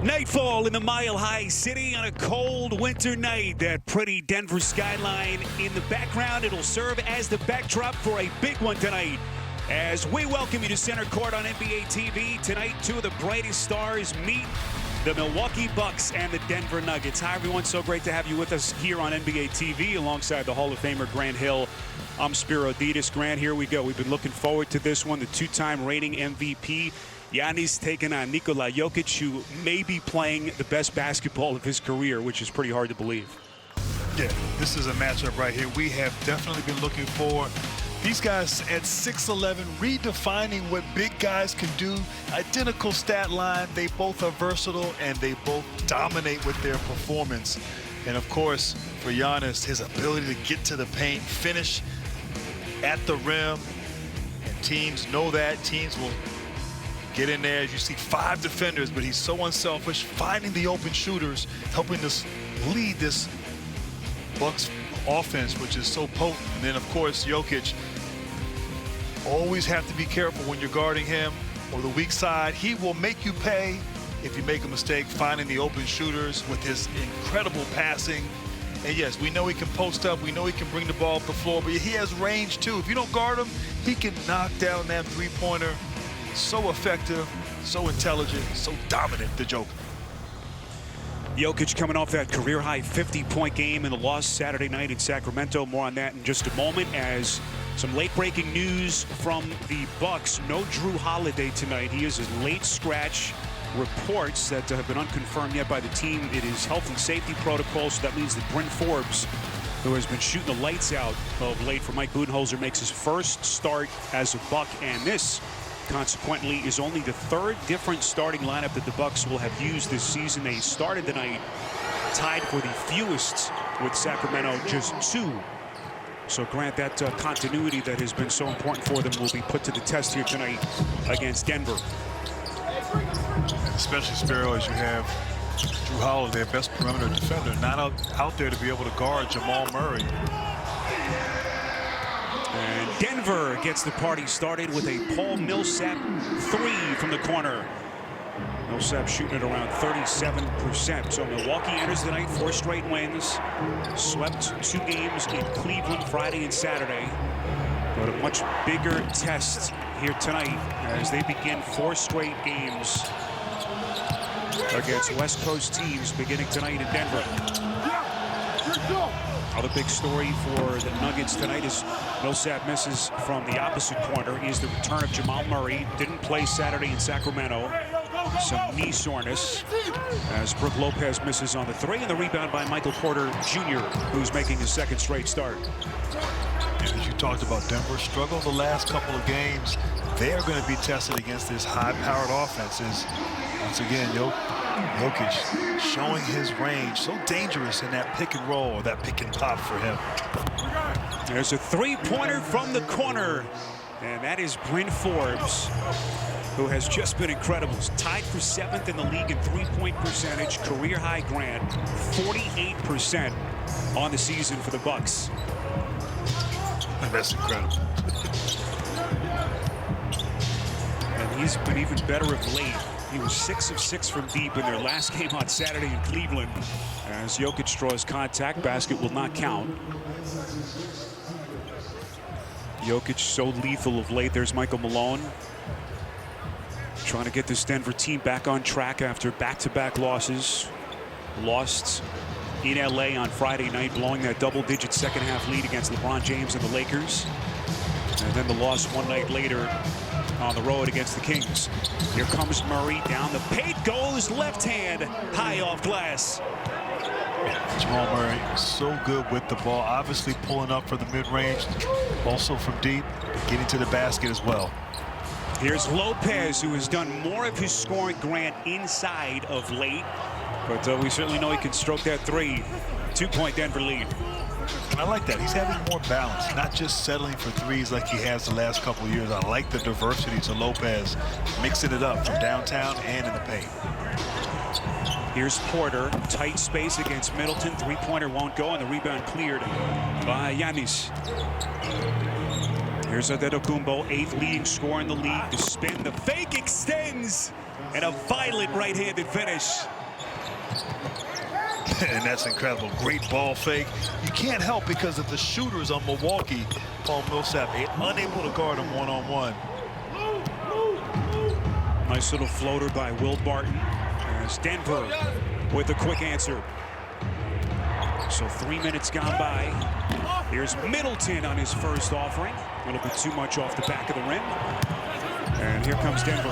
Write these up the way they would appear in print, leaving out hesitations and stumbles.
Nightfall in the Mile High City on a cold winter night. That pretty Denver skyline in the background. It'll serve as the backdrop for a big one tonight. As we welcome you to center court on NBA TV. Tonight, two of the brightest stars meet the Milwaukee Bucks and the Denver Nuggets. Hi, everyone. So great to have you with us here on NBA TV alongside the Hall of Famer Grant Hill. I'm Spiro Ditas. Grant, here we go. We've been looking forward to this one. The two-time reigning MVP. Giannis taking on Nikola Jokic, who may be playing the best basketball of his career, which is pretty hard to believe. Yeah, this is a matchup right here we have definitely been looking for. These guys at 6'11", redefining what big guys can do. Identical stat line. They both are versatile, and they both dominate with their performance. And, of course, for Giannis, his ability to get to the paint, finish at the rim. And teams know that. Teams will get in there. As you see, 5 defenders, but he's so unselfish, finding the open shooters, helping us lead this Bucks offense, which is so potent. And then, of course, Jokic. Always have to be careful when you're guarding him or the weak side. He will make you pay if you make a mistake, finding the open shooters with his incredible passing. And yes, we know he can post up. We know he can bring the ball up the floor, but he has range too. If you don't guard him, he can knock down that three-pointer. So effective, so intelligent, so dominant, the Joker. Jokic coming off that career-high 50-point game in the loss Saturday night in Sacramento. More on that in just a moment, as some late-breaking news from the Bucks. No Drew Holiday tonight. He is a late scratch. Reports that have been unconfirmed yet by the team. It is health and safety protocol, so that means that Bryn Forbes, who has been shooting the lights out of late for Mike Budenholzer, makes his first start as a Buck, and this consequently is only the third different starting lineup that the Bucks will have used this season. They started the night tied for the fewest with Sacramento, just 2. So Grant, that continuity that has been so important for them will be put to the test here tonight against Denver. And especially, Spiro, as you have Drew Holiday, their best perimeter defender, not out there to be able to guard Jamal Murray. And Denver gets the party started with a Paul Millsap 3 from the corner. Millsap shooting at around 37%. So Milwaukee enters the night 4 straight wins. Swept 2 games in Cleveland Friday and Saturday. But a much bigger test here tonight as they begin 4 straight games against West Coast teams beginning tonight in Denver. Other big story for the Nuggets tonight is Millsap misses from the opposite corner. Is the return of Jamal Murray. Didn't play Saturday in Sacramento. Some knee soreness as Brook Lopez misses on the 3, and the rebound by Michael Porter Jr., who's making his 2nd straight start. As you talked about, Denver struggled the last couple of games. They are going to be tested against this high-powered offenses. Once again, Jokic showing his range, so dangerous in that pick and roll or that pick and pop for him. There's a 3-pointer from the corner, and that is Bryn Forbes, who has just been incredible. He's tied for 7th in the league in 3-point percentage, career high, Grant, 48% on the season for the Bucks. And that's incredible. And he's been even better of late. He was 6 of 6 from deep in their last game on Saturday in Cleveland. As Jokic draws contact, basket will not count. Jokic so lethal of late. There's Michael Malone trying to get this Denver team back on track after back-to-back losses. Lost in LA on Friday night, blowing that double-digit second-half lead against LeBron James and the Lakers. And then the loss one night later on the road against the Kings. Here comes Murray down the paint, goes left hand, high off glass. Jamal Murray so good with the ball, obviously pulling up for the mid-range, also from deep, getting to the basket as well. Here's Lopez, who has done more of his scoring, Grant, inside of late. But we certainly know he can stroke that 3. 2-point Denver lead. And I like that. He's having more balance, not just settling for 3s like he has the last couple of years. I like the diversity to Lopez, mixing it up from downtown and in the paint. Here's Porter, tight space against Middleton. 3-pointer won't go, and the rebound cleared by Giannis. Here's Antetokounmpo, 8th leading scorer in the league. The spin, the fake extends. and a violent right-handed finish. And that's incredible. Great ball fake. You can't help because of the shooters on Milwaukee. Paul Millsap unable to guard him one-on-one. Nice little floater by Will Barton. As Denver with a quick answer. So 3 minutes gone by. Here's Middleton on his first offering. A little bit too much off the back of the rim. And here comes Denver.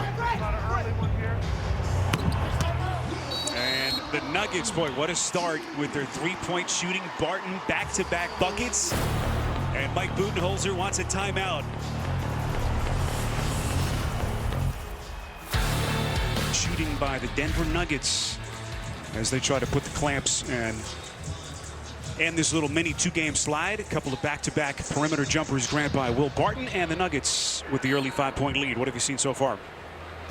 And the Nuggets, boy, what a start with their three-point shooting. Barton back-to-back buckets. And Mike Budenholzer wants a timeout. Shooting by the Denver Nuggets as they try to put the clamps and this little mini two-game slide. A couple of back-to-back perimeter jumpers granted by Will Barton, and the Nuggets with the early 5-point lead. What have you seen so far?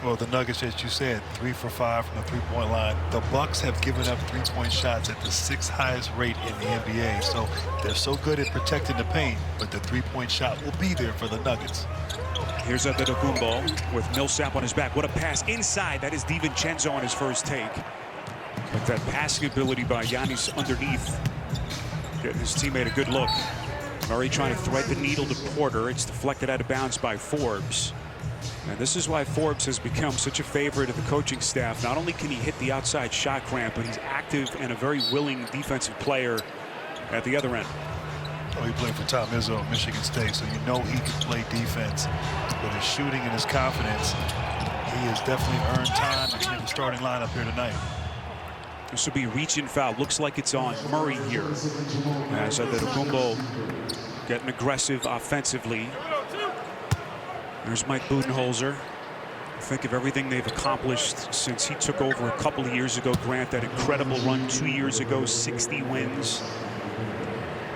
Well, the Nuggets, as you said, 3 for 5 from the three-point line. The Bucks have given up three-point shots at the 6th highest rate in the NBA. So they're so good at protecting the paint, but the three-point shot will be there for the Nuggets. Here's Antetokounmpo with Millsap on his back. What a pass inside. That is DiVincenzo on his first take. But that passing ability by Giannis underneath. Getting his teammate a good look. Murray trying to thread the needle to Porter. It's deflected out of bounds by Forbes. And this is why Forbes has become such a favorite of the coaching staff. Not only can he hit the outside shot clamp, but he's active and a very willing defensive player at the other end. Oh, he played for Tom Izzo at Michigan State, so you know he can play defense. With his shooting and his confidence, he has definitely earned time in the starting lineup here tonight. This will be a reach-in foul. Looks like it's on Murray here. As Antetokounmpo getting aggressive offensively. There's Mike Budenholzer. Think of everything they've accomplished since he took over a couple of years ago. Grant, that incredible run 2 years ago, 60 wins.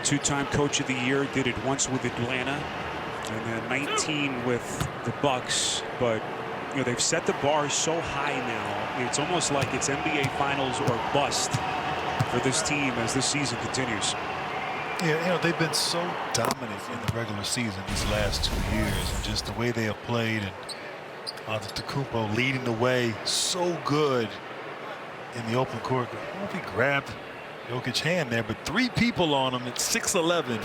Two-time Coach of the Year, did it once with Atlanta, and then 19 with the Bucks. But you know, they've set the bar so high now. It's almost like it's NBA Finals or bust for this team as this season continues. Yeah, you know, they've been so dominant in the regular season these last 2 years, and just the way they have played, and Antetokounmpo leading the way so good in the open court. I don't know if he grabbed Jokic's hand there, but 3 people on him at 6'11",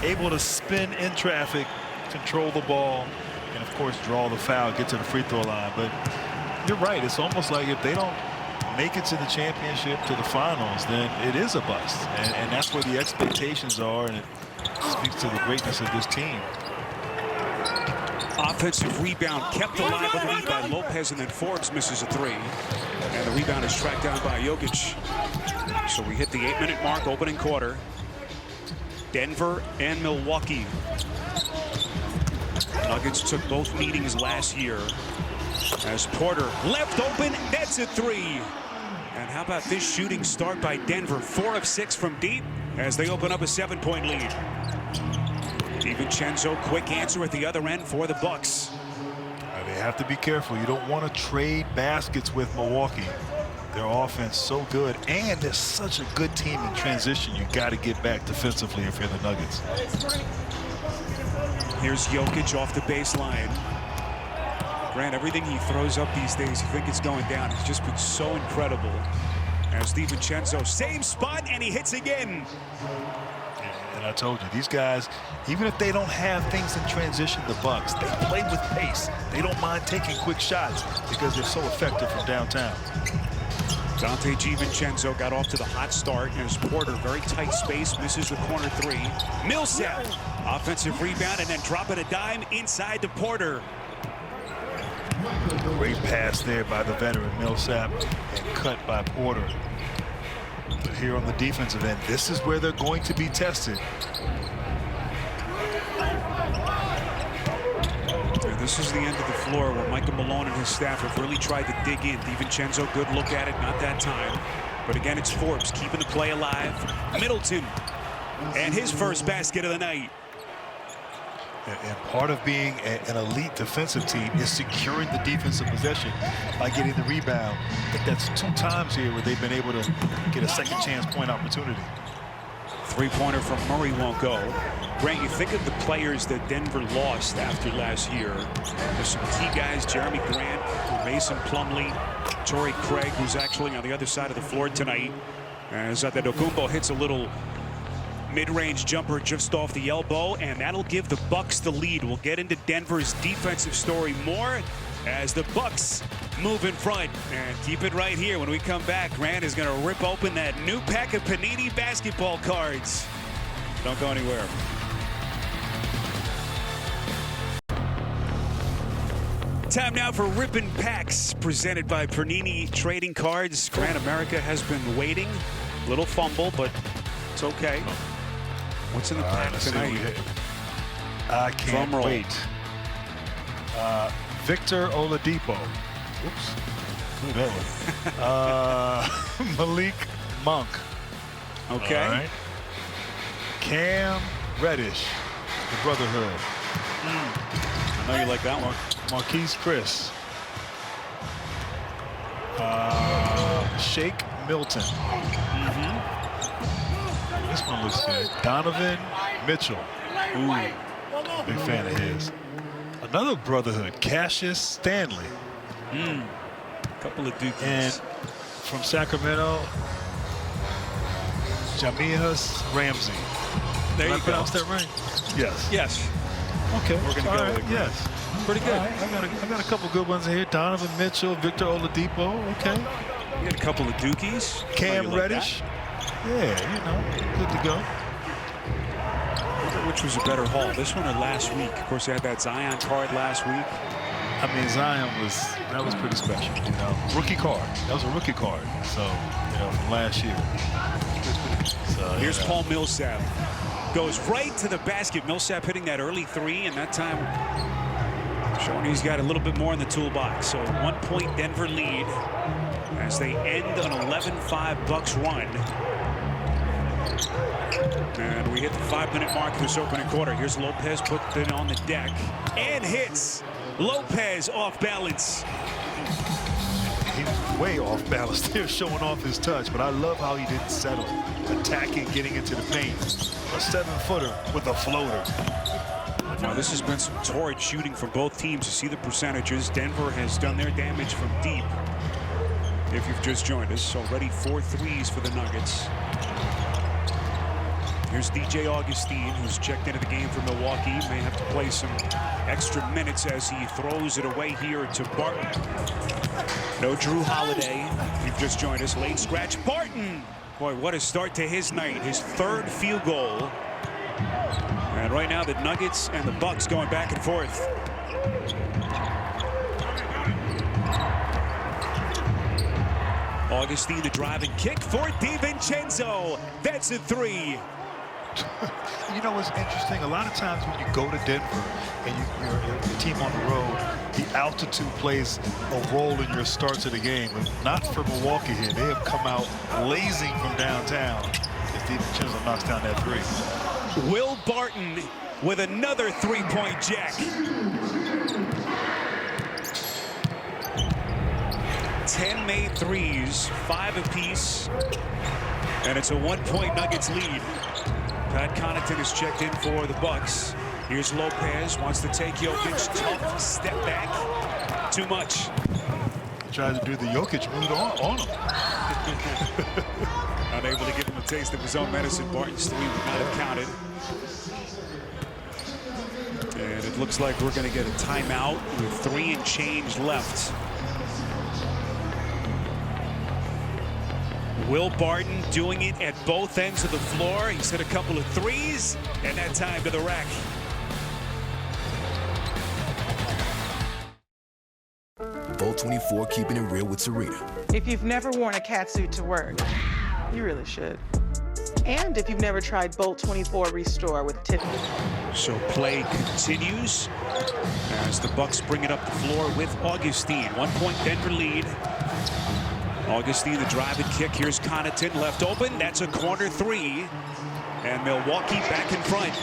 able to spin in traffic, control the ball, and of course draw the foul, get to the free throw line. But you're right, it's almost like if they don't make it to the championship, to the finals, then it is a bust. And that's where the expectations are, and it speaks to the greatness of this team. Offensive rebound kept alive with the lead by Lopez, and then Forbes misses a 3. And the rebound is tracked down by Jokic. So we hit the 8-minute mark, opening quarter. Denver and Milwaukee. Nuggets took both meetings last year. As Porter left open, that's a 3. And how about this shooting start by Denver? 4 of 6 from deep as they open up a 7-point lead. DiVincenzo, quick answer at the other end for the Bucks. They have to be careful. You don't want to trade baskets with Milwaukee. Their offense so good, and they're such a good team in transition. You got to get back defensively if you're the Nuggets. Here's Jokic off the baseline. Grant, everything he throws up these days, you think it's going down. It's just been so incredible. As DiVincenzo, same spot, and he hits again. And I told you, these guys, even if they don't have things in transition, the Bucks, they play with pace. They don't mind taking quick shots because they're so effective from downtown. Dante DiVincenzo got off to the hot start as Porter, very tight space, misses the corner 3. Millsap, offensive rebound, and then dropping a dime inside to Porter. Great pass there by the veteran Millsap and cut by Porter. But here on the defensive end, this is where they're going to be tested. And this is the end of the floor where Michael Malone and his staff have really tried to dig in. DiVincenzo, good look at it, not that time. But again, it's Forbes keeping the play alive. Middleton, and his first basket of the night. And part of being an elite defensive team is securing the defensive possession by getting the rebound. I think that's 2 times here where they've been able to get a second chance point opportunity. Three-pointer from Murray won't go. Grant, you think of the players that Denver lost after last year. There's some key guys, Jeremy Grant, Mason Plumlee, Torrey Craig, who's actually on the other side of the floor tonight, as Antetokounmpo hits a little mid-range jumper just off the elbow, and that'll give the Bucks the lead. We'll get into Denver's defensive story more as the Bucks move in front. And keep it right here. When we come back, Grant is going to rip open that new pack of Panini basketball cards. Don't go anywhere. Time now for Rippin' Packs, presented by Panini Trading Cards. Grant, America has been waiting. Little fumble, but it's okay. What's in the pack tonight? I can't wait. Victor Oladipo. Oops. Who that was? Malik Monk. Okay. All right. Cam Reddish, the Brotherhood. I know you like that one. Marquise Chris. Shake Milton. This one looks good. Donovan Mitchell. Ooh, big fan of his. Another Brotherhood, Cassius Stanley. Couple of dookies. And from Sacramento, Jamihus Ramsey. There Did you I pronounce go. that right? Yes. Yes. Okay. We're going to go with it. Yes. Pretty good. I got a couple good ones here. Donovan Mitchell, Victor Oladipo. Okay. You got a couple of dookies. Cam like Reddish. Yeah, good to go. Which was a better haul, this one or last week? Of course, they had that Zion card last week. I mean, Zion was pretty special. Rookie card. That was a rookie card. So, from last year. So, here's Paul Millsap. Goes right to the basket. Millsap hitting that early three, and that time showing he's got a little bit more in the toolbox. So 1 point Denver lead as they end an 11-5 Bucks run. And we hit the 5-minute mark this opening quarter. Here's Lopez, put it on the deck and hits. Lopez off balance. He's way off balance there, showing off his touch, but I love how he didn't settle. Attacking, getting into the paint. A 7-footer with a floater. Now, this has been some torrid shooting from both teams. You see the percentages. Denver has done their damage from deep. If you've just joined us, already 4 threes for the Nuggets. Here's DJ Augustine, who's checked into the game for Milwaukee. May have to play some extra minutes as he throws it away here to Barton. No Drew Holiday. You've just joined us. Late scratch. Barton! Boy, what a start to his night. His 3rd field goal. And right now, the Nuggets and the Bucks going back and forth. Augustine, the drive and kick for DiVincenzo. That's a 3. You know what's interesting? A lot of times when you go to Denver and you're a team on the road, the altitude plays a role in your starts of the game. Not for Milwaukee here. They have come out blazing from downtown as DiVincenzo knocks down that 3. Will Barton with another 3-point jack. 10 made threes, 5 apiece, and it's a 1-point Nuggets lead. Pat Connaughton is checked in for the Bucks. Here's Lopez, wants to take Jokic, tough step back, too much. Tried to do the Jokic move on him. Unable to give him a taste of his own medicine. Barton's 3 would not have counted. And it looks like we're going to get a timeout with 3 and change left. Will Barton doing it at both ends of the floor. He's hit a couple of threes, and that time to the rack. Bolt 24, keeping it real with Serena. If you've never worn a catsuit to work, you really should. And if you've never tried Bolt 24 Restore with Tiffany. So play continues as the Bucks bring it up the floor with Augustine. 1-point Denver lead. Augustine, the drive and kick. Here's Connaughton, left open. That's a corner 3. And Milwaukee back in front.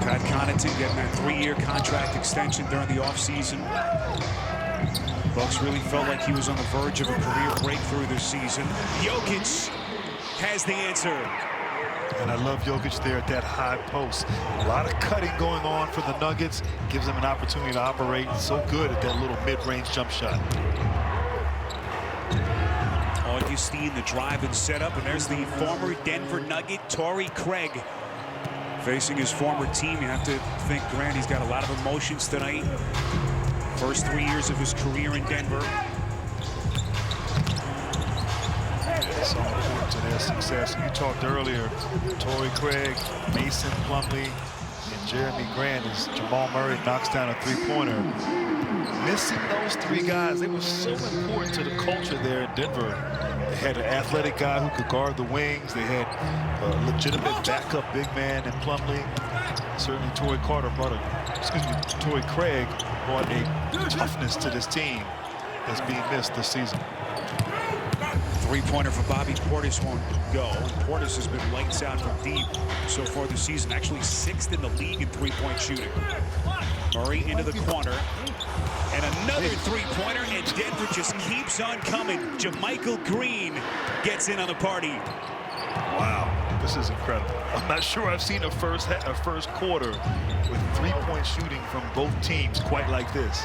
Pat Connaughton getting that 3-year contract extension during the offseason. Bucks really felt like he was on the verge of a career breakthrough this season. Jokic has the answer. And I love Jokic there at that high post. A lot of cutting going on for the Nuggets. Gives them an opportunity to operate. So good at that little mid-range jump shot. Augustine, the drive and setup, and there's the former Denver Nugget, Torrey Craig, facing his former team. You have to think, Grant, he's got a lot of emotions tonight. First 3 years of his career in Denver. So important to their success. You talked earlier, Torrey Craig, Mason Plumlee, and Jeremy Grant as Jamal Murray knocks down a three-pointer. Missing those three guys, they were so important to the culture there in Denver. They had an athletic guy who could guard the wings. They had a legitimate backup big man in Plumlee. Certainly Torrey Craig brought a toughness to this team that's being missed this season. Three-pointer for Bobby Portis won't go. Portis has been lights out from deep so far this season. Actually 6th in the league in three-point shooting. Murray into the corner. And another three-pointer, and Denver just keeps on coming. JaMychal Green gets in on the party. Wow, this is incredible. I'm not sure I've seen a first quarter with three-point shooting from both teams quite like this.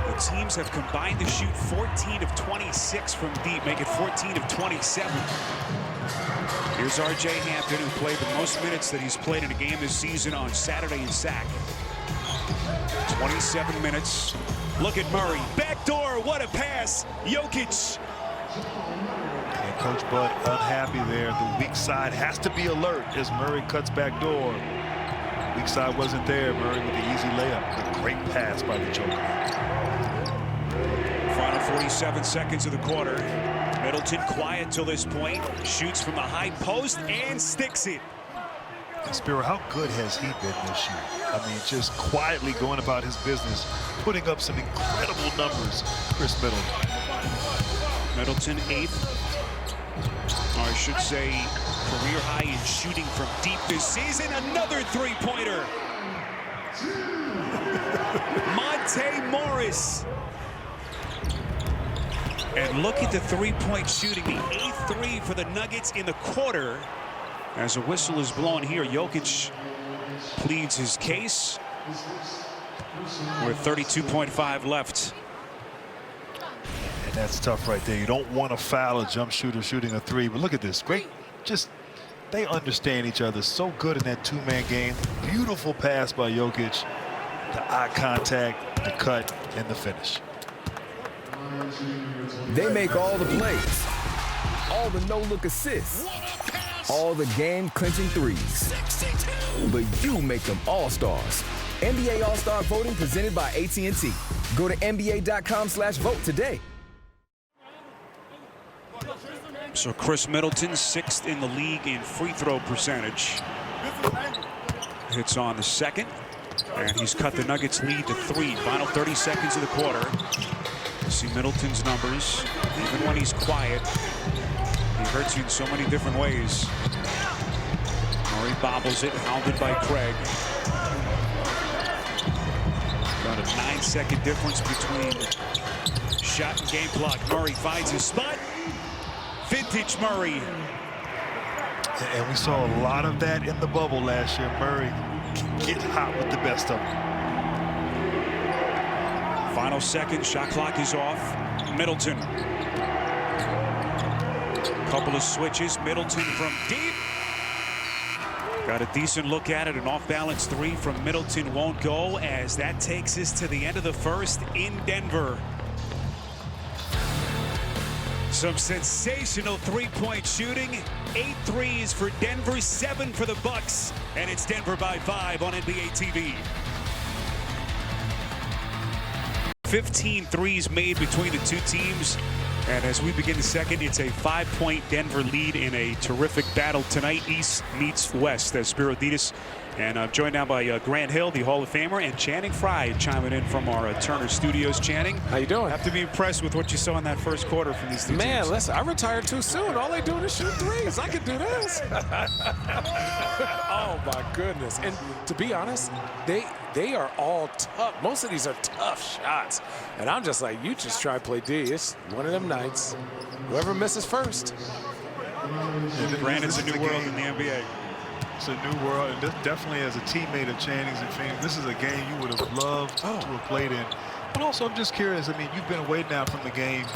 The teams have combined to shoot 14 of 26 from deep, make it 14 of 27. Here's R.J. Hampton, who played the most minutes that he's played in a game this season on Saturday in SAC. 27 minutes. Look at Murray. Backdoor, what a pass. Jokic. And Coach Bud unhappy there. The weak side has to be alert as Murray cuts back door. Weak side wasn't there. Murray with the easy layup. A great pass by the Joker. Final 47 seconds of the quarter. Middleton quiet till this point. Shoots from the high post and sticks it. And Spiro, how good has he been this year? I mean, just quietly going about his business, putting up some incredible numbers, Chris Middleton. Middleton 8th, or I should say career high in shooting from deep this season. Another three-pointer. Monte Morris. And look at the three-point shooting, the 8th three for the Nuggets in the quarter. As a whistle is blown here, Jokic pleads his case with 32.5 left. And that's tough right there. You don't want to foul a jump shooter shooting a three, but look at this. Great. Just, they understand each other so good in that two-man game. Beautiful pass by Jokic. The eye contact, the cut, and the finish. They make all the plays, all the no-look assists, all the game-clinching threes. But you make them all-stars. NBA All-Star Voting presented by AT&T. Go to NBA.com/vote today. So Chris Middleton, 6th in the league in free throw percentage. Hits on the second, and he's cut the Nuggets lead to 3. Final 30 seconds of the quarter. You see Middleton's numbers. Even when he's quiet, he hurts you in so many different ways. Murray bobbles it, hounded by Craig. About a 9-second difference between shot and game clock. Murray finds his spot. Vintage Murray. And we saw a lot of that in the bubble last year. Murray get hot with the best of them. Final second, shot clock is off. Middleton. Couple of switches. Middleton from deep. Got a decent look at it. An off-balance three from Middleton won't go, as that takes us to the end of the first in Denver. Some sensational three-point shooting. 8 threes for Denver, 7 for the Bucks, and it's Denver by 5 on NBA TV. 15 threes made between the two teams, and as we begin the second, it's a 5-point Denver lead in a terrific battle tonight. East meets West, as Spiro Ditas. And I'm joined now by Grant Hill, the Hall of Famer, and Channing Frye chiming in from our Turner Studios. Channing, how you doing? Have to be impressed with what you saw in that first quarter from these two teams. Man, listen, I retired too soon. All they doing is shoot threes. I can do this. Oh my goodness! And to be honest, they are all tough. Most of these are tough shots, and I'm just like, you just try to play D. It's one of them nights. Whoever misses first. Grant, it's a new world in the NBA. It's a new world, and definitely as a teammate of Channing's and Phoenix, this is a game you would have loved to have played in. But also, I'm just curious. I mean, you've been away now from the game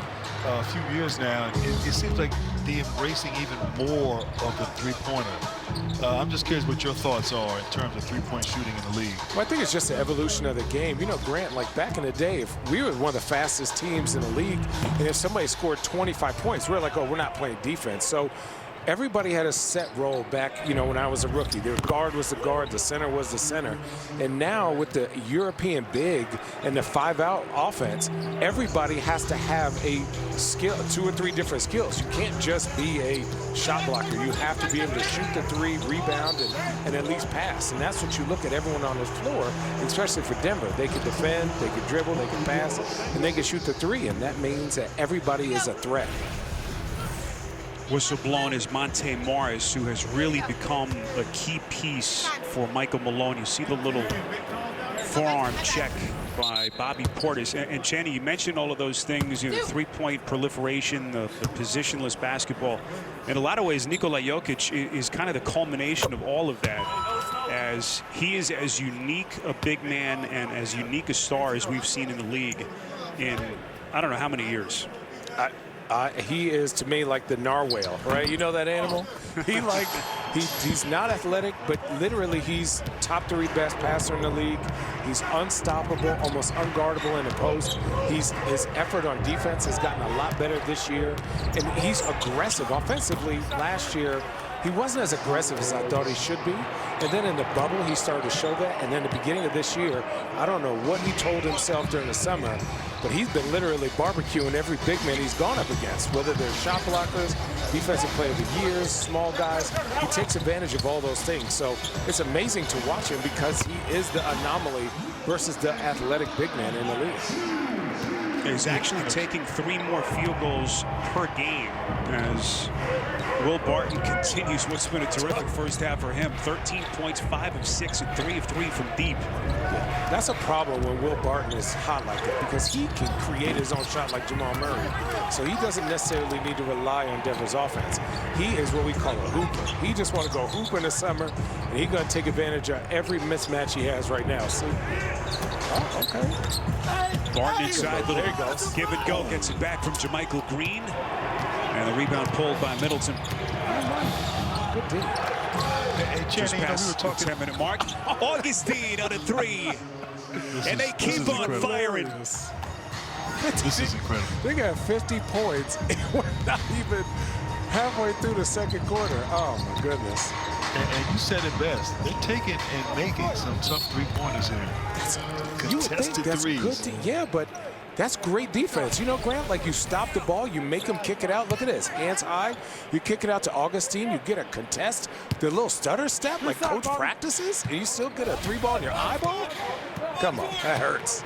a few years now, and it seems like they're embracing even more of the three-pointer. I'm just curious what your thoughts are in terms of three-point shooting in the league. Well, I think it's just the evolution of the game. You know, Grant, like back in the day, if we were one of the fastest teams in the league, and if somebody scored 25 points, we're like, oh, we're not playing defense. So everybody had a set role back, you know, when I was a rookie. The guard was the guard, the center was the center. And now with the European big and the 5-out offense, everybody has to have a skill, 2 or 3 different skills. You can't just be a shot blocker. You have to be able to shoot the 3, rebound, and at least pass. And that's what you look at everyone on the floor, especially for Denver. They can defend, they can dribble, they can pass, and they can shoot the 3. And that means that everybody is a threat. Whistle blown is Monte Morris, who has really become a key piece for Michael Malone. You see the little forearm check by Bobby Portis. And Channing, you mentioned all of those things, you know, the three-point proliferation, the positionless basketball. In a lot of ways, Nikola Jokic is kind of the culmination of all of that, as he is as unique a big man and as unique a star as we've seen in the league in I don't know how many years. He is, to me, like the narwhal, right? You know that animal? He's not athletic, but literally he's top 3 best passer in the league. He's unstoppable, almost unguardable in the post. His effort on defense has gotten a lot better this year, and he's aggressive. Offensively, last year, he wasn't as aggressive as I thought he should be. And then in the bubble, he started to show that. And then the beginning of this year, I don't know what he told himself during the summer, but he's been literally barbecuing every big man he's gone up against, whether they're shot blockers, defensive player of the years, small guys. He takes advantage of all those things. So it's amazing to watch him because he is the anomaly versus the athletic big man in the league. He's actually taking 3 more field goals per game as Will Barton continues what's been a terrific first half for him. 13 points, 5 of 6, and 3 of 3 from deep. That's a problem when Will Barton is hot like that, because he can create his own shot like Jamal Murray. So he doesn't necessarily need to rely on Denver's offense. He is what we call a hooper. He just want to go hoop in the summer, and he's going to take advantage of every mismatch he has right now. See? Oh, okay. Barton inside, little give and go, gets it back from JaMychal Green. And the rebound pulled by Middleton. Good deal. Hey, Just past we were talking the 10-minute mark. Augustine on a 3. And they keep on firing. This is incredible. They got 50 points, and we're not even halfway through the second quarter. Oh, my goodness. And you said it best. They're taking and making some tough three-pointers here. You would think that's good. Yeah, but that's great defense. You know, Grant, like you stop the ball, you make them kick it out. Look at this, hands high. You kick it out to Augustine, you get a contest, the little stutter step like coach practices, and you still get a 3-ball in your eyeball? Come on, that hurts.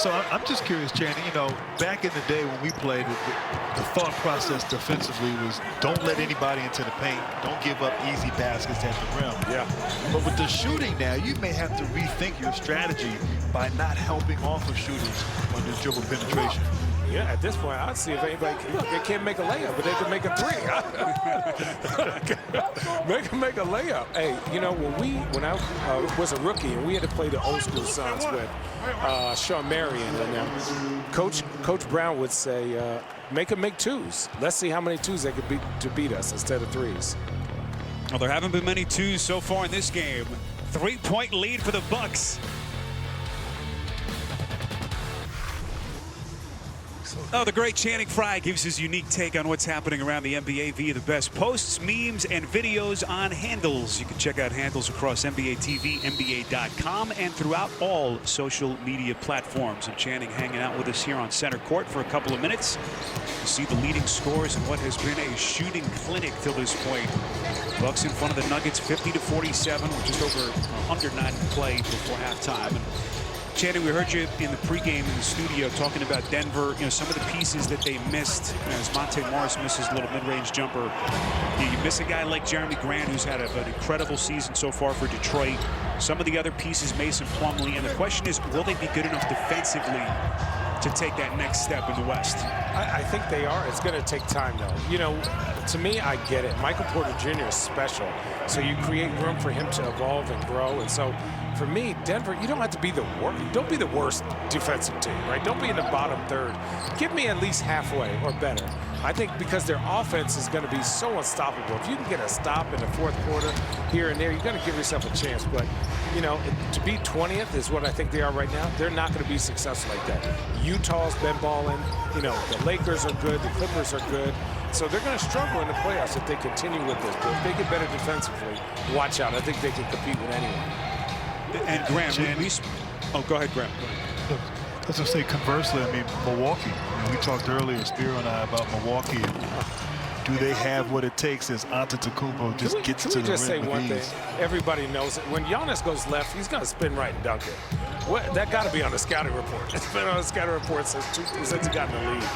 So I'm just curious, Channing, you know, back in the day when we played, the thought process defensively was don't let anybody into the paint, don't give up easy baskets at the rim. Yeah. But with the shooting now, you may have to rethink your strategy by not helping off of shooters on this dribble penetration. Yeah, at this point, I'd see if anybody can. Look, they can't make a layup, but they can make a 3. Make them make a layup. Hey, you know, when I was a rookie and we had to play the old school Suns with Sean Marion and them, Coach Brown would say, make them make 2s. Let's see how many 2s they could beat to beat us instead of 3s. Well, there haven't been many 2s so far in this game. 3-point lead for the Bucks. Oh, the great Channing Frye gives his unique take on what's happening around the NBA via the best posts, memes, and videos on Handles. You can check out Handles across NBA TV, NBA.com, and throughout all social media platforms. And Channing hanging out with us here on center court for a couple of minutes to see the leading scores in what has been a shooting clinic till this point. Bucks in front of the Nuggets, 50-47, with just over 109 to play before halftime. And Channing, we heard you in the pregame in the studio talking about Denver, you know, some of the pieces that they missed as Monte Morris misses a little mid-range jumper. You miss a guy like Jeremy Grant, who's had an incredible season so far for Detroit. some of the other pieces, Mason Plumlee, and the question is, will they be good enough defensively to take that next step in the West? I think they are. It's going to take time, though. You know, to me, I get it. Michael Porter Jr. is special, so you create room for him to evolve and grow. And so, for me, Denver, you don't have to be the worst. Don't be the worst defensive team, right? Don't be in the bottom third. Give me at least halfway or better. I think because their offense is going to be so unstoppable. If you can get a stop in the fourth quarter here and there, you're going to give yourself a chance. But, you know, to be 20th is what I think they are right now. They're not going to be successful like that. Utah's been balling. You know, the Lakers are good. The Clippers are good. So they're going to struggle in the playoffs if they continue with this. But if they get better defensively, watch out. I think they can compete with anyone. And Graham, oh, go ahead, Graham. Let's just say conversely, I mean, Milwaukee. We talked earlier, Spiro and I, about Milwaukee. Do they have what it takes as Antetokounmpo just gets to the rim? Can we just say one thing? Everybody knows it. When Giannis goes left, he's going to spin right and dunk it. That got to be on the scouting report. It's been on the scouting report since he got in the league.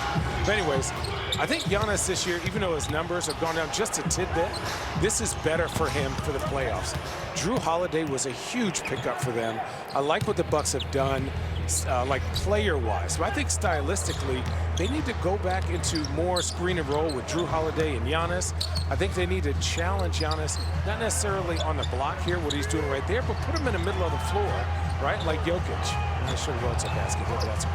But anyways, I think Giannis this year, even though his numbers have gone down just a tidbit, this is better for him for the playoffs. Jrue Holiday was a huge pickup for them. I like what the Bucks have done, like player-wise. But I think stylistically, they need to go back into more screen and roll with Jrue Holiday and Giannis. I think they need to challenge Giannis, not necessarily on the block here, what he's doing right there, but put him in the middle of the floor, right? Like Jokic. I should have wrote some basketball, but that's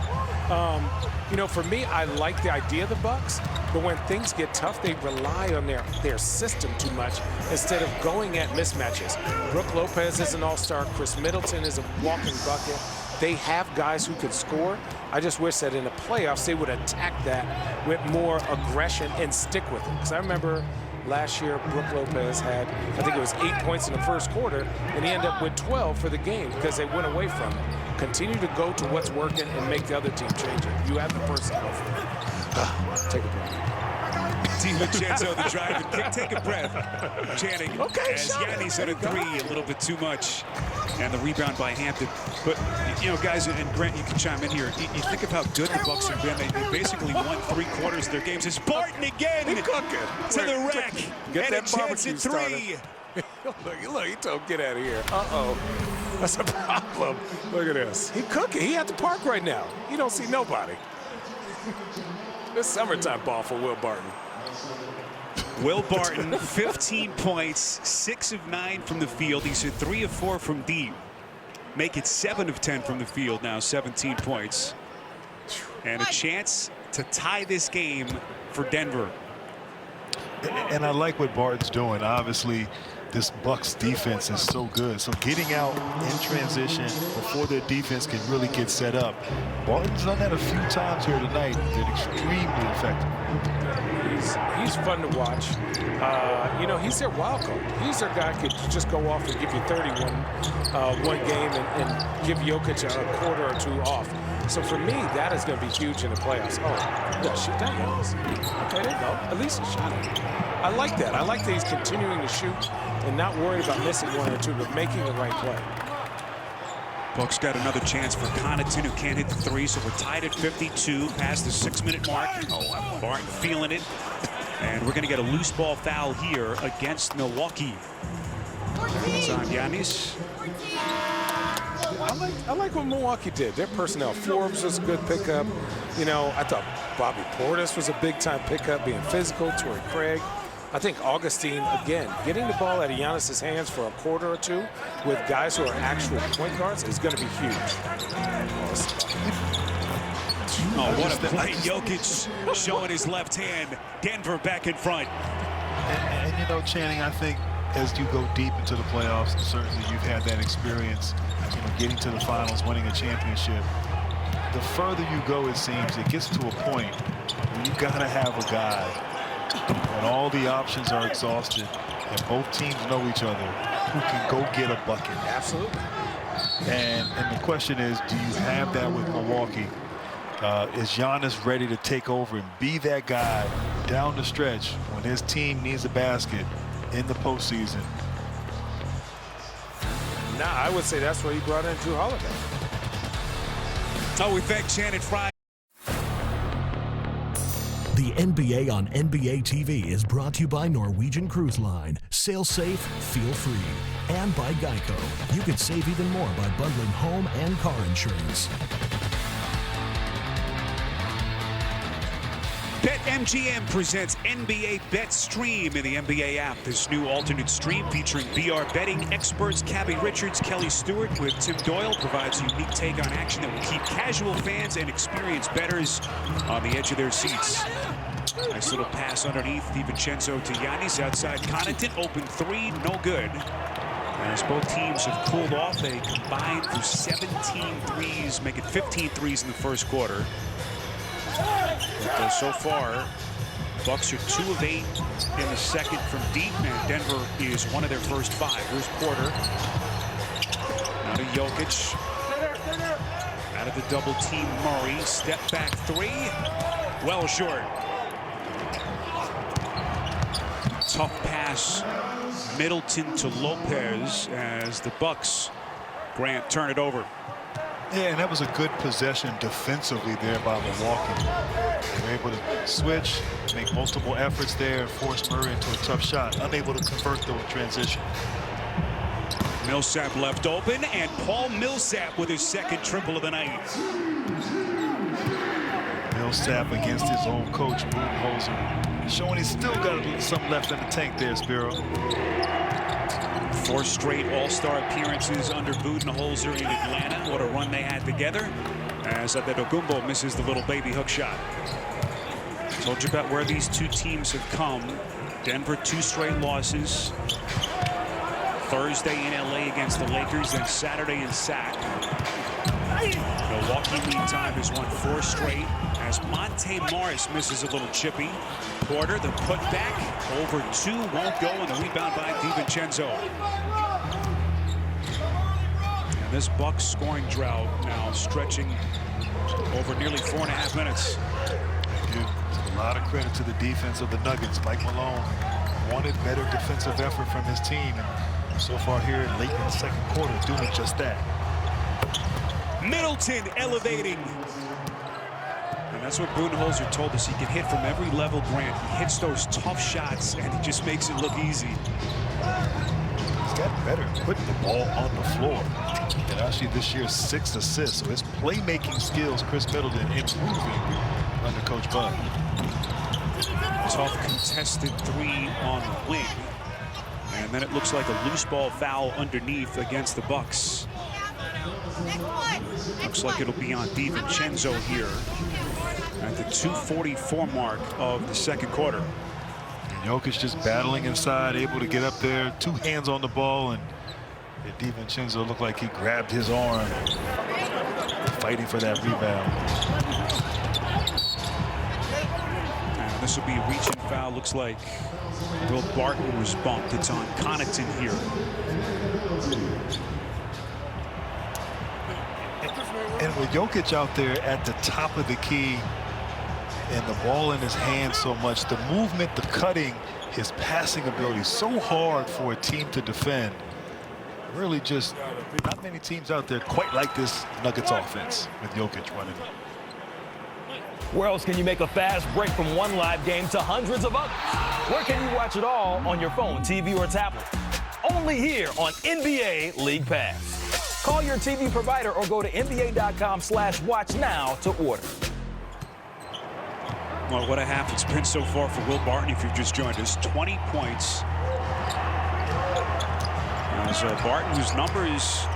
you know, for me, I like the idea of the Bucks, but when things get tough, they rely on their system too much instead of going at mismatches. Brook Lopez is an all-star. Chris Middleton is a walking bucket. They have guys who can score. I just wish that in the playoffs they would attack that with more aggression and stick with it. Because I remember last year Brook Lopez had, I think it was 8 points in the first quarter, and he ended up with 12 for the game because they went away from it. Continue to go to what's working and make the other team change it. You have the person go for it. Take a breath. DiVincenzo, the drive and kick. Take a breath. Channing as Giannis at a three, a little bit too much. And the rebound by Hampton. But, you know, guys, and Grant, you can chime in here. You think of how good the Bucks have been. They basically won 3/4 of their games. It's Barton again to the rack. Get and that a chance at three. Look, he told him, get out of here. Uh-oh. That's a problem. Look at this. He cooking. He at the park right now. He don't see nobody. It's summertime ball for Will Barton. Will Barton, 15 points, 6 of 9 from the field. He's hit 3 of 4 from deep. Make it 7 of 10 from the field now, 17 points. And a chance to tie this game for Denver. And I like what Barton's doing. Obviously, this Bucks defense is so good. So getting out in transition before their defense can really get set up. Barton's done that a few times here tonight. Been extremely effective. He's fun to watch. You know, he's their wild card. He's their guy who could just go off and give you 31 one game and give Jokic a quarter or two off. So for me, that is going to be huge in the playoffs. Oh, yeah, shoot that Giannis. Okay, there you go. At least he shot it. I like that. I like that he's continuing to shoot and not worried about missing one or two, but making the right play. Bucks got another chance for Connaughton, who can't hit the three, so we're tied at 52, past the 6-minute mark. Barton feeling it. And we're going to get a loose ball foul here against Milwaukee. It's on Giannis. I like what Milwaukee did. Their personnel. Forbes was a good pickup. You know, I thought Bobby Portis was a big-time pickup, being physical. Torrey Craig. I think Augustine, again, getting the ball out of Giannis's hands for a quarter or two with guys who are actual point guards is going to be huge. Oh, what a play. Jokic showing his left hand. Denver back in front. And you know, Channing, I think as you go deep into the playoffs, certainly you've had that experience, you know, getting to the finals, winning a championship. The further you go, it seems, it gets to a point where you got to have a guy when all the options are exhausted and both teams know each other who can go get a bucket. Absolutely. And the question is, do you have that with Milwaukee? Is Giannis ready to take over and be that guy down the stretch when his team needs a basket in the postseason? Nah, I would say that's where he brought in Jrue Holiday. Oh, we thank Shannon Fry. The NBA on NBA TV is brought to you by Norwegian Cruise Line. Sail safe, feel free. And by Geico. You could save even more by bundling home and car insurance. BetMGM presents NBA Bet Stream in the NBA app. This new alternate stream featuring BR betting experts Cabby Richards, Kelly Stewart with Tim Doyle provides a unique take on action that will keep casual fans and experienced bettors on the edge of their seats. Nice little pass underneath DiVincenzo to Giannis outside Connaughton. Open three, no good. As both teams have cooled off, they combined for 17 threes, making 15 threes in the first quarter. But so far, Bucks are 2 of 8 in the second from deep, and Denver is 1 of their first 5. Here's Porter. Now to Jokic. Out of the double team, Murray. Step back 3. Well short. Tough pass. Middleton to Lopez as the Bucks, Grant, turn it over. Yeah, and that was a good possession defensively there by Milwaukee. They were able to switch, make multiple efforts there, and force Murray into a tough shot. Unable to convert though in transition. Millsap left open, and Paul Millsap with his second triple of the night. Millsap against his own coach, Budenholzer, showing he's still got some left in the tank there, Spiro. 4 straight All-Star appearances under Budenholzer in Atlanta. What a run they had together. As Antetokounmpo misses the little baby hook shot. Told you about where these two teams have come. Denver 2 straight losses. Thursday in LA against the Lakers, then Saturday in Sac. Milwaukee, meantime, has won 4 straight as Monte Morris misses a little chippy. Porter, the putback, over 2, won't go, and the rebound by DiVincenzo. And this Bucks scoring drought now stretching over nearly 4.5 minutes. Give a lot of credit to the defense of the Nuggets. Mike Malone wanted better defensive effort from his team, and so far here late in the second quarter doing just that. Middleton elevating. And that's what Budenholzer told us. He can hit from every level, Grant. He hits those tough shots, and he just makes it look easy. He's gotten better at putting the ball on the floor. And actually this year, 6 assists. So his playmaking skills, Chris Middleton, improving under Coach Bud. Tough contested 3 on the wing. And then it looks like a loose ball foul underneath against the Bucks. Looks like it'll be on DiVincenzo here at the 2:44 mark of the second quarter. And Jokic just battling inside, able to get up there, 2 hands on the ball, and DiVincenzo looked like he grabbed his arm, fighting for that rebound. And this will be a reaching foul. Looks like Will Barton was bumped. It's on Connaughton here. And with Jokic out there at the top of the key and the ball in his hand so much, the movement, the cutting, his passing ability, so hard for a team to defend. Really just not many teams out there quite like this Nuggets offense with Jokic running. Where else can you make a fast break from one live game to hundreds of others? Where can you watch it all on your phone, TV, or tablet? Only here on NBA League Pass. Call your TV provider or go to NBA.com/watch now to order. Well, what a half it's been so far for Will Barton if you've just joined us. 20 points. As Barton, whose numbers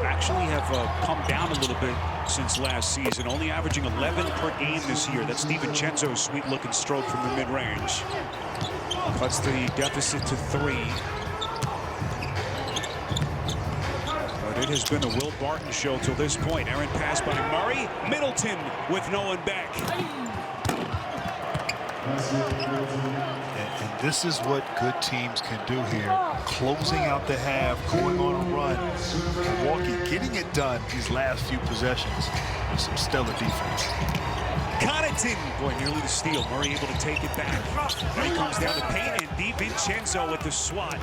actually have come down a little bit since last season, only averaging 11 per game this year. That's DiVincenzo's sweet-looking stroke from the mid-range. Cuts the deficit to 3. It has been the Will Barton show till this point. Errant pass by Murray. Middleton with no one back. And this is what good teams can do here. Closing out the half, going on a run. Milwaukee getting it done these last few possessions with some stellar defense. Connaughton, boy, nearly the steal. Murray able to take it back. Now he comes down the paint, and DiVincenzo with the swat.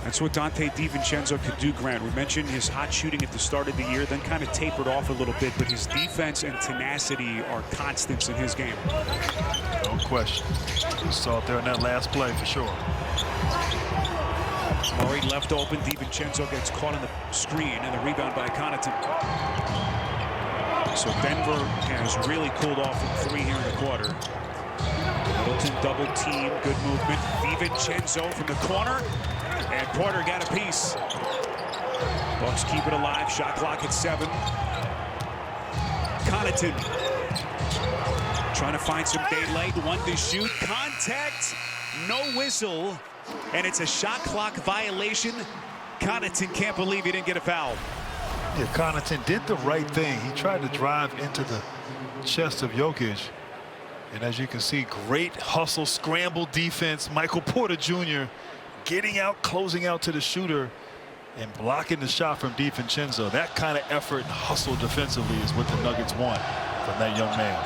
That's what Dante DiVincenzo could do, Grant. We mentioned his hot shooting at the start of the year, then kind of tapered off a little bit, but his defense and tenacity are constants in his game. No question. You saw it there in that last play for sure. Murray left open. DiVincenzo gets caught on the screen, and the rebound by Connaughton. So Denver has really cooled off from 3 here in the quarter. Middleton double team, good movement. DiVincenzo from the corner, and Porter got a piece. Bucks keep it alive. Shot clock at 7. Connaughton trying to find some daylight. 1 to shoot. Contact. No whistle. And it's a shot clock violation. Connaughton can't believe he didn't get a foul. Yeah, Connaughton did the right thing. He tried to drive into the chest of Jokic. And as you can see, great hustle, scramble defense. Michael Porter Jr. getting out, closing out to the shooter, and blocking the shot from DiVincenzo. That kind of effort and hustle defensively is what the Nuggets want from that young man.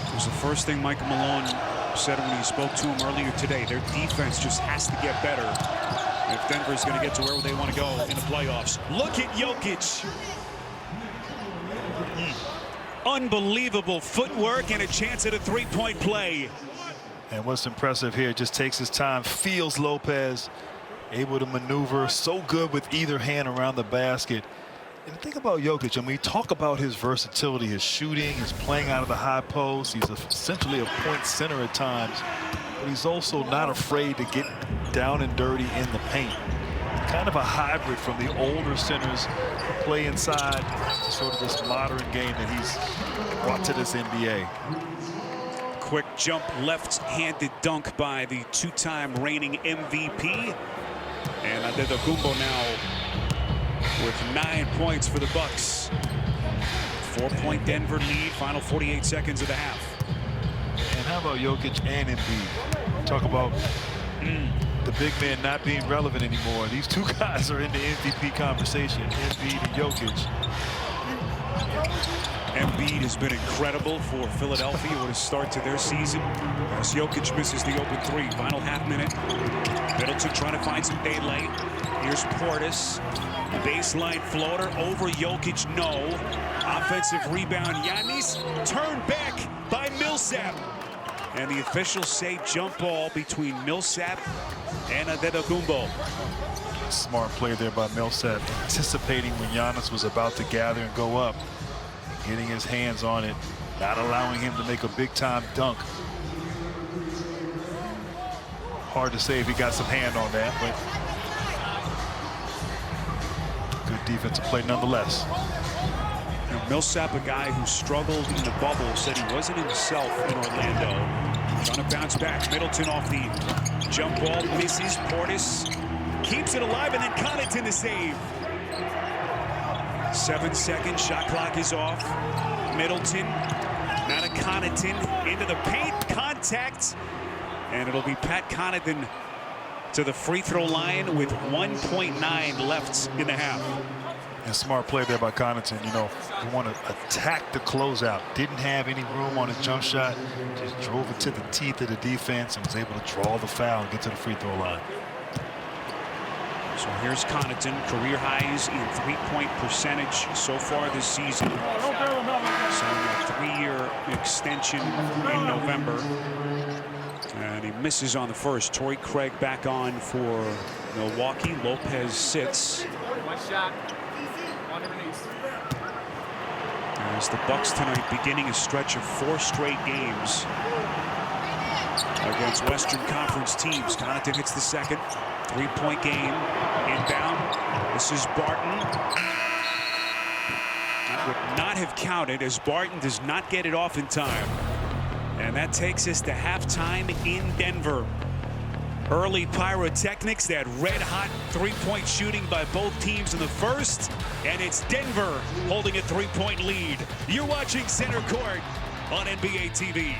It was the first thing Michael Malone said when he spoke to him earlier today. Their defense just has to get better if Denver's going to get to where they want to go in the playoffs. Look at Jokic. Unbelievable footwork and a chance at a 3-point play. And what's impressive here, just takes his time, feels Lopez, able to maneuver, so good with either hand around the basket. And think about Jokic, and we talk about his versatility, his shooting, his playing out of the high post. He's essentially a point center at times, but he's also not afraid to get down and dirty in the paint. Kind of a hybrid from the older centers who play inside sort of this modern game that he's brought to this NBA. Quick jump left-handed dunk by the 2-time reigning MVP. And Antetokounmpo now with 9 points for the Bucks. 4-point Denver lead, final 48 seconds of the half. And how about Jokic and Embiid? Talk about the big man not being relevant anymore. These two guys are in the MVP conversation, Embiid and Jokic. Embiid has been incredible for Philadelphia. What a start to their season. As Jokic misses the open 3, final half minute. Middleton trying to find some daylight. Here's Portis. Baseline floater over Jokic, no. Offensive rebound, Giannis turned back by Millsap. And the officials say jump ball between Millsap and Antetokounmpo. Smart play there by Millsap, anticipating when Giannis was about to gather and go up. Getting his hands on it, not allowing him to make a big-time dunk. Hard to say if he got some hand on that, but good defensive play nonetheless. Millsap, a guy who struggled in the bubble, said he wasn't himself in Orlando. Trying to bounce back. Middleton off the jump ball, misses. Portis keeps it alive, and then Connaughton to save. 7 seconds, shot clock is off. Middleton, now to Connaughton, into the paint, contact, and it'll be Pat Connaughton to the free throw line with 1.9 left in the half. And smart play there by Connaughton. You know, you want to attack the closeout. Didn't have any room on his jump shot. Just drove it to the teeth of the defense and was able to draw the foul and get to the free throw line. So here's Connaughton, career highs in 3-point percentage so far this season. Signed a 3-year extension in November. And he misses on the first. Torrey Craig back on for Milwaukee. Lopez sits. As the Bucks tonight beginning a stretch of 4 straight games against Western Conference teams. Connaughton hits the second. 3-point game. Inbound. This is Barton. That would not have counted as Barton does not get it off in time. And that takes us to halftime in Denver. Early pyrotechnics, that red-hot 3-point shooting by both teams in the first, and it's Denver holding a 3-point lead. You're watching Center Court on NBA TV.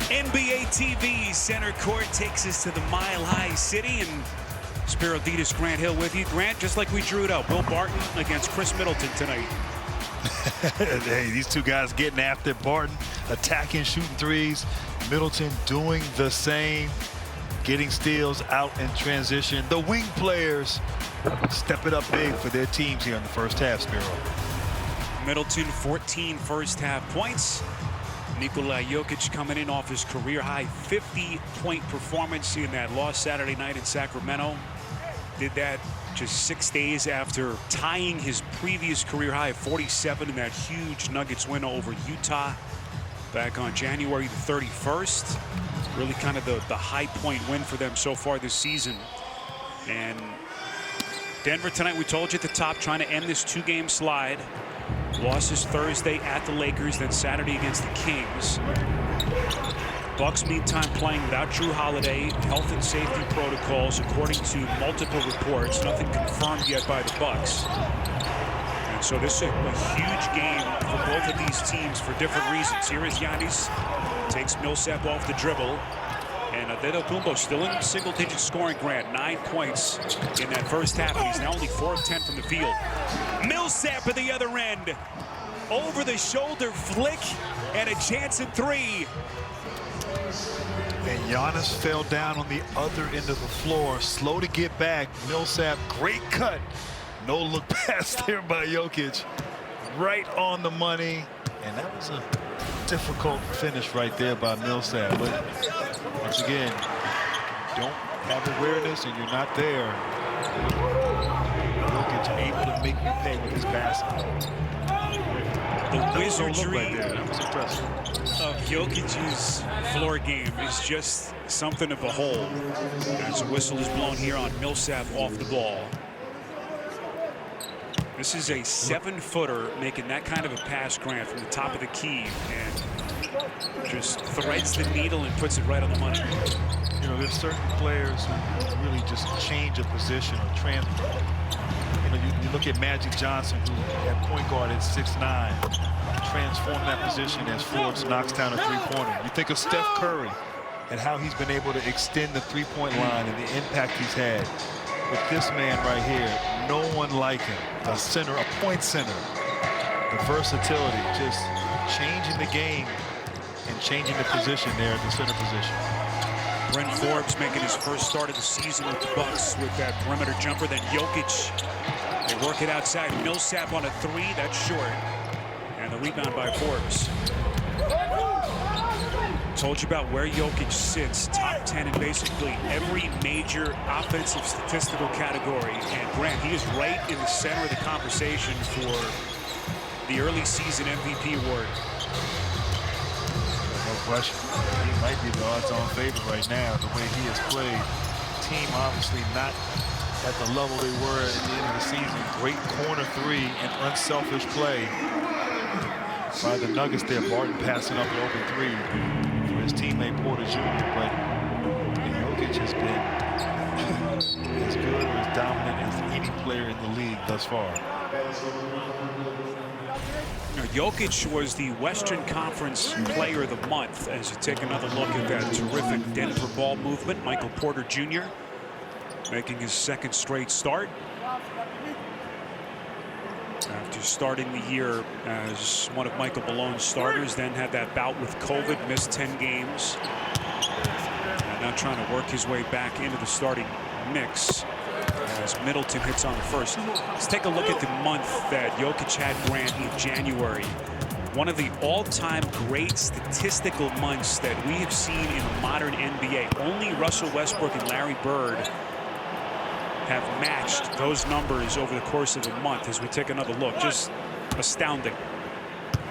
NBA TV Center Court takes us to the Mile High City, and Spiro Ditas, Grant Hill with you. Grant, just like we drew it out, Will Barton against Chris Middleton tonight. Hey, these two guys getting after Barton, attacking, shooting threes. Middleton doing the same, getting steals out in transition. The wing players stepping up big for their teams here in the first half, Spiro. Middleton, 14 first half points. Nikola Jokic coming in off his career-high 50-point performance in that loss Saturday night in Sacramento. Did that just 6 days after tying his previous career high of 47 in that huge Nuggets win over Utah back on January the 31st. Really kind of the high point win for them so far this season. And Denver tonight, we told you at the top, trying to end this 2-game slide. Losses Thursday at the Lakers, then Saturday against the Kings. Bucks meantime playing without Drew Holiday. Health and safety protocols according to multiple reports. Nothing confirmed yet by the Bucks. And so this is a huge game for both of these teams for different reasons. Here is Giannis. Takes Millsap off the dribble. And Antetokounmpo still in single-digit scoring, Grant. 9 points in that first half. And he's now only 4 of 10 from the field. Millsap at the other end. Over the shoulder flick and a chance at 3. And Giannis fell down on the other end of the floor. Slow to get back. Millsap, great cut. No look pass there by Jokic. Right on the money. And that was a difficult finish right there by Millsap. But once again, don't have awareness and you're not there. Jokic able to make you pay with his passing. The wizardry right there. That was impressive. Of Jokic's floor game is just something to behold. As the whistle is blown here on Millsap off the ball. This is a 7-footer making that kind of a pass, Grant, from the top of the key, and just threads the needle and puts it right on the money. You know, there's certain players who really just change a position or transfer. You know, you look at Magic Johnson, who at point guard at 6'9", transformed that position as Forbes knocks down a three-pointer. You think of Steph Curry and how he's been able to extend the three-point line and the impact he's had. With this man right here, no one like him. A center, a point center. The versatility, just changing the game and changing the position there at the center position. Bryn Forbes making his first start of the season with the Bucks with that perimeter jumper. Then Jokic, they work it outside. Millsap on a 3, that's short. And the rebound by Forbes. Told you about where Jokic sits, top 10 in basically every major offensive statistical category. And Grant, he is right in the center of the conversation for the early season MVP award. No question. He might be the odds-on favorite right now, the way he has played. Team obviously not at the level they were at the end of the season. Great corner 3 and unselfish play by the Nuggets there. Barton passing up the open 3 for his teammate Porter Jr. But Jokic has been as good or as dominant as any player in the league thus far. Now, Jokic was the Western Conference Player of the Month. As you take another look at that terrific Denver ball movement, Michael Porter Jr. making his 2nd straight start. After starting the year as one of Michael Malone's starters, then had that bout with COVID, missed 10 games. And now trying to work his way back into the starting mix as Middleton hits on the first. Let's take a look at the month that Jokic had, Grant, in January. One of the all-time great statistical months that we have seen in the modern NBA. Only Russell Westbrook and Larry Bird have matched those numbers over the course of a month. As we take another look, just astounding.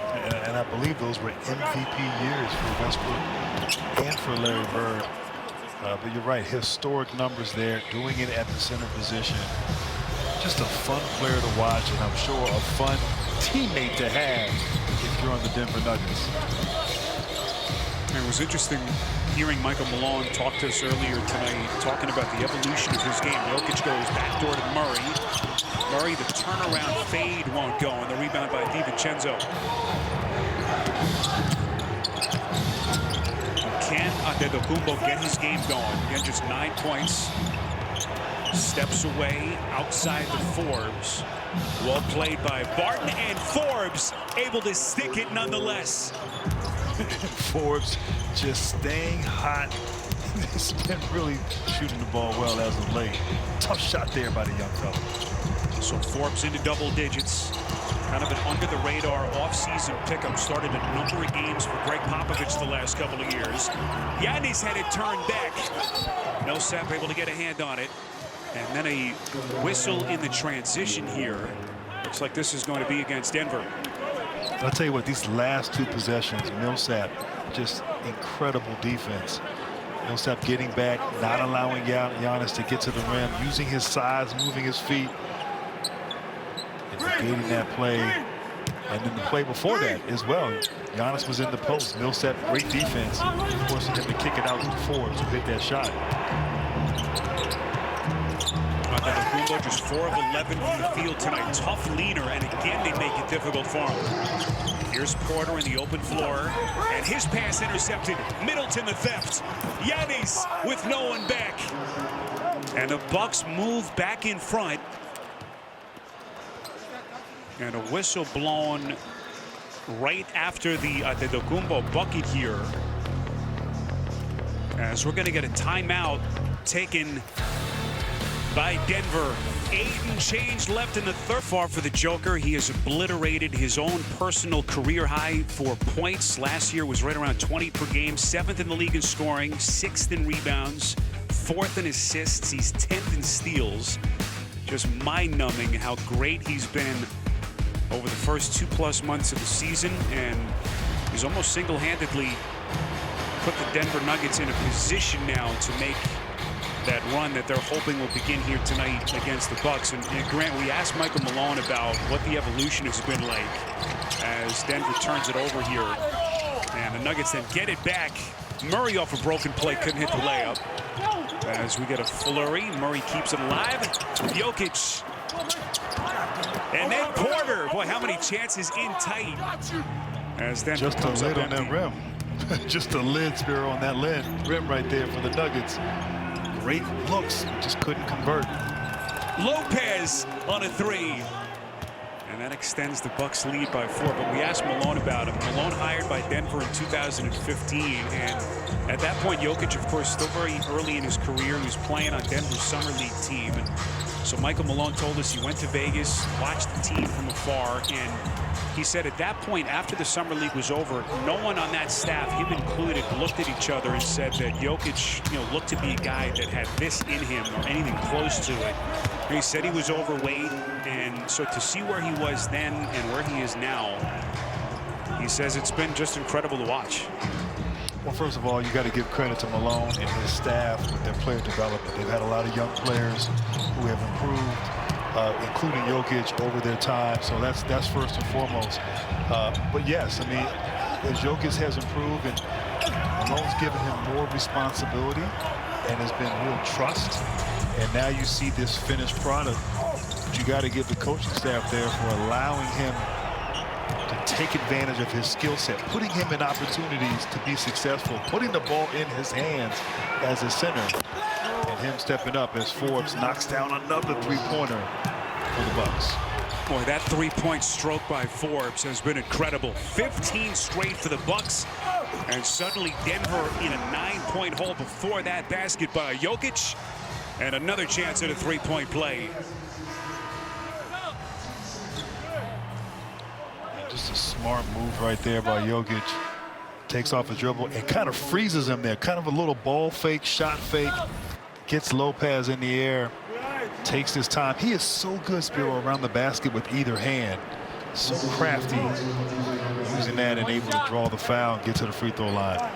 And I believe those were MVP years for Westbrook and for Larry Bird. But you're right, historic numbers there, doing it at the center position. Just a fun player to watch, and I'm sure a fun teammate to have if you're on the Denver Nuggets. It was interesting hearing Michael Malone talk to us earlier tonight, talking about the evolution of his game. Jokic goes backdoor to Murray. Murray, the turnaround fade won't go, and the rebound by DiVincenzo. Can Antetokounmpo get his game going? Again, just 9 points. Steps away outside the Forbes. Well played by Barton, and Forbes able to stick it nonetheless. Forbes just staying hot. He's been really shooting the ball well as of late. Tough shot there by the young fella. So Forbes into double digits. Kind of an under-the-radar off-season pickup. Started a number of games for Greg Popovich the last couple of years. Giannis had it turned back. Millsap able to get a hand on it. And then a whistle in the transition here. Looks like this is going to be against Denver. I'll tell you what, these last two possessions, Millsap, just incredible defense. Millsap getting back, not allowing Giannis to get to the rim, using his size, moving his feet, and negating that play. And then the play before that as well. Giannis was in the post. Millsap, great defense, forcing him to kick it out to Forbes, who hit that shot. Antetokounmpo just 4 of 11 from the field tonight. Tough leaner, and again they make it difficult for him. Here's Porter in the open floor, and his pass intercepted. Middleton the theft. Giannis with no one back. And the Bucks move back in front. And a whistle blown right after the Antetokounmpo bucket here. As we're going to get a timeout taken by Denver. 8 and change left in the third. Far for the Joker. He has obliterated his own personal career high for points. Last year was right around 20 per game. 7th in the league in scoring, 6th in rebounds, 4th in assists. He's 10th in steals. Just mind-numbing how great he's been over the first 2+ months of the season. And he's almost single-handedly put the Denver Nuggets in a position now to make that run that they're hoping will begin here tonight against the Bucks. And Grant, we asked Michael Malone about what the evolution has been like as Denver turns it over here. And the Nuggets then get it back. Murray off a broken play, couldn't hit the layup. As we get a flurry, Murray keeps it alive. Jokic. And then Porter. Boy, how many chances in tight. As Denver just comes a lid up on that rim. Just a lid, Spiro, on that rim right there for the Nuggets. Great looks, just couldn't convert. Lopez on a 3. And that extends the Bucks lead by 4. But we asked Malone about him. Malone hired by Denver in 2015. And at that point, Jokic, of course, still very early in his career. He was playing on Denver's summer league team. And so Michael Malone told us he went to Vegas, watched the team from afar, and he said at that point, after the summer league was over, no one on that staff, him included, looked at each other and said that Jokic, looked to be a guy that had this in him or anything close to it. And he said he was overweight, and so to see where he was then and where he is now, he says it's been just incredible to watch. Well, first of all, you got to give credit to Malone and his staff with their player development. They've had a lot of young players who have improved, including Jokic, over their time. So that's first and foremost. But yes, I mean, as Jokic has improved and Malone's given him more responsibility and has been real trust. And now you see this finished product. But you got to give the coaching staff there for allowing him to take advantage of his skill set, putting him in opportunities to be successful, putting the ball in his hands as a center, and him stepping up as Forbes knocks down another three-pointer for the Bucks. Boy, that three-point stroke by Forbes has been incredible. 15 straight for the Bucks, and suddenly Denver in a 9-point hole before that basket by Jokic, and another chance at a three-point play. Just a smart move right there by Jokic. Takes off a dribble and kind of freezes him there. Kind of a little ball fake, shot fake. Gets Lopez in the air. Takes his time. He is so good, Spiro, around the basket with either hand. So crafty using that and able to draw the foul and get to the free throw line.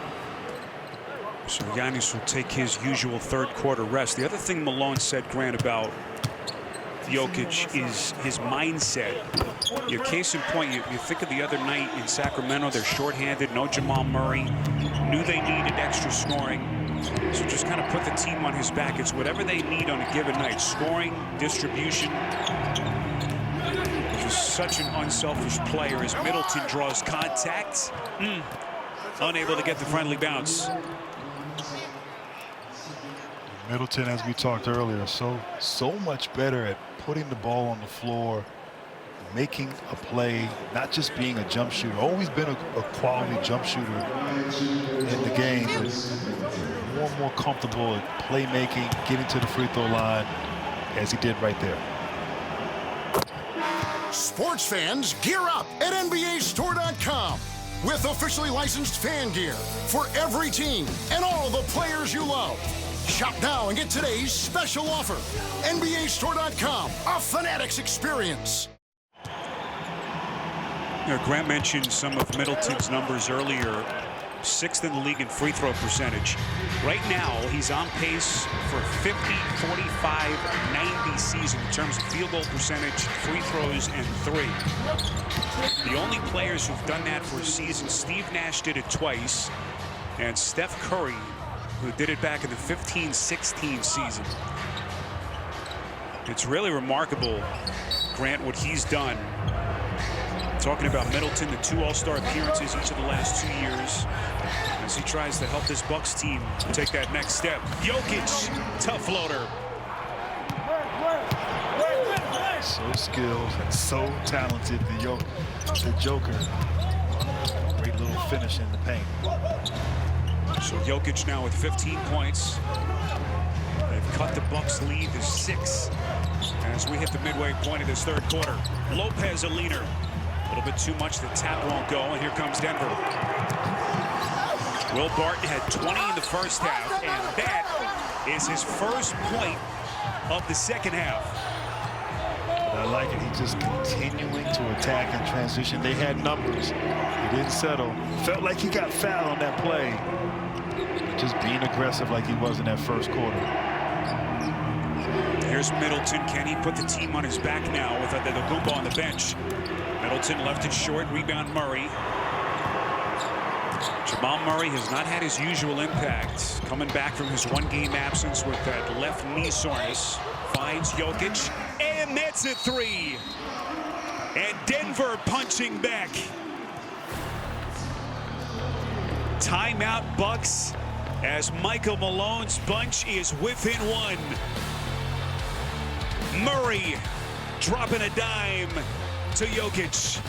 So Giannis will take his usual third quarter rest. The other thing Malone said, Grant, about Jokic is his mindset. Your case in point, you think of the other night in Sacramento, they're shorthanded, no Jamal Murray, knew they needed extra scoring, so just kind of put the team on his back. It's whatever they need on a given night, scoring, distribution. Just such an unselfish player as Middleton draws contact, unable to get the friendly bounce. Middleton, as we talked earlier, so much better at putting the ball on the floor, making a play, not just being a jump shooter. Always been a quality jump shooter in the game, but more and more comfortable at playmaking, getting to the free throw line, as he did right there. Sports fans, gear up at NBAstore.com with officially licensed fan gear for every team and all the players you love. Shop now and get today's special offer. NBAstore.com, a Fanatics experience. Grant mentioned some of Middleton's numbers earlier. 6th in the league in free throw percentage. Right now, he's on pace for 50, 45, 90 season in terms of field goal percentage, free throws, and 3. The only players who've done that for a season, Steve Nash did it twice, and Steph Curry, who did it back in the 15-16 season. It's really remarkable, Grant, what he's done. Talking about Middleton, the 2 All-Star appearances each of the last 2 years, as he tries to help this Bucks team take that next step. Jokic, tough floater. So skilled and so talented, the Joker. Great little finish in the paint. So Jokic now with 15 points. They've cut the Bucks lead to 6 as we hit the midway point of this 3rd quarter. Lopez a leader. A little bit too much. The tap won't go, and here comes Denver. Will Barton had 20 in the first half, and that is his first point of the second half. But I like it. He's just continuing to attack and transition. They had numbers. He didn't settle. Felt like he got fouled on that play. But just being aggressive like he was in that first quarter. Here's Middleton. Can he put the team on his back now with Antetokounmpo on the bench? Middleton left it short. Rebound Murray. Jamal Murray has not had his usual impact. Coming back from his 1-game absence with that left knee soreness. Finds Jokic. And that's a 3. And Denver punching back. Timeout Bucks as Michael Malone's bunch is within 1. Murray dropping a dime to Jokic.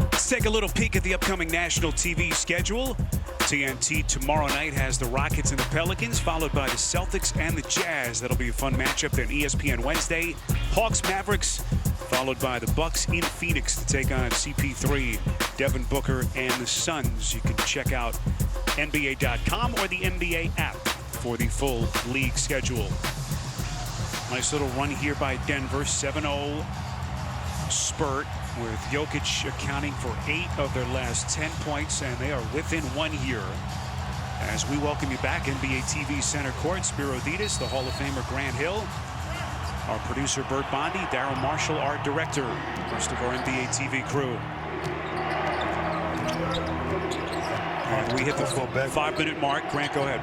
Let's take a little peek at the upcoming national TV schedule. TNT tomorrow night has the Rockets and the Pelicans, followed by the Celtics and the Jazz. That'll be a fun matchup. Then ESPN Wednesday, Hawks Mavericks, followed by the Bucks in Phoenix to take on CP3, Devin Booker, and the Suns. You can check out NBA.com or the NBA app for the full league schedule. Nice little run here by Denver, 7-0 spurt with Jokic accounting for 8 of their last 10 points, and they are within 1 here. As we welcome you back, NBA TV Center Court, Spiro Ditas, the Hall of Famer Grant Hill, our producer Bert Bondi, Darryl Marshall, our director, rest of our NBA TV crew. And we hit the 5-minute mark. Grant, go ahead.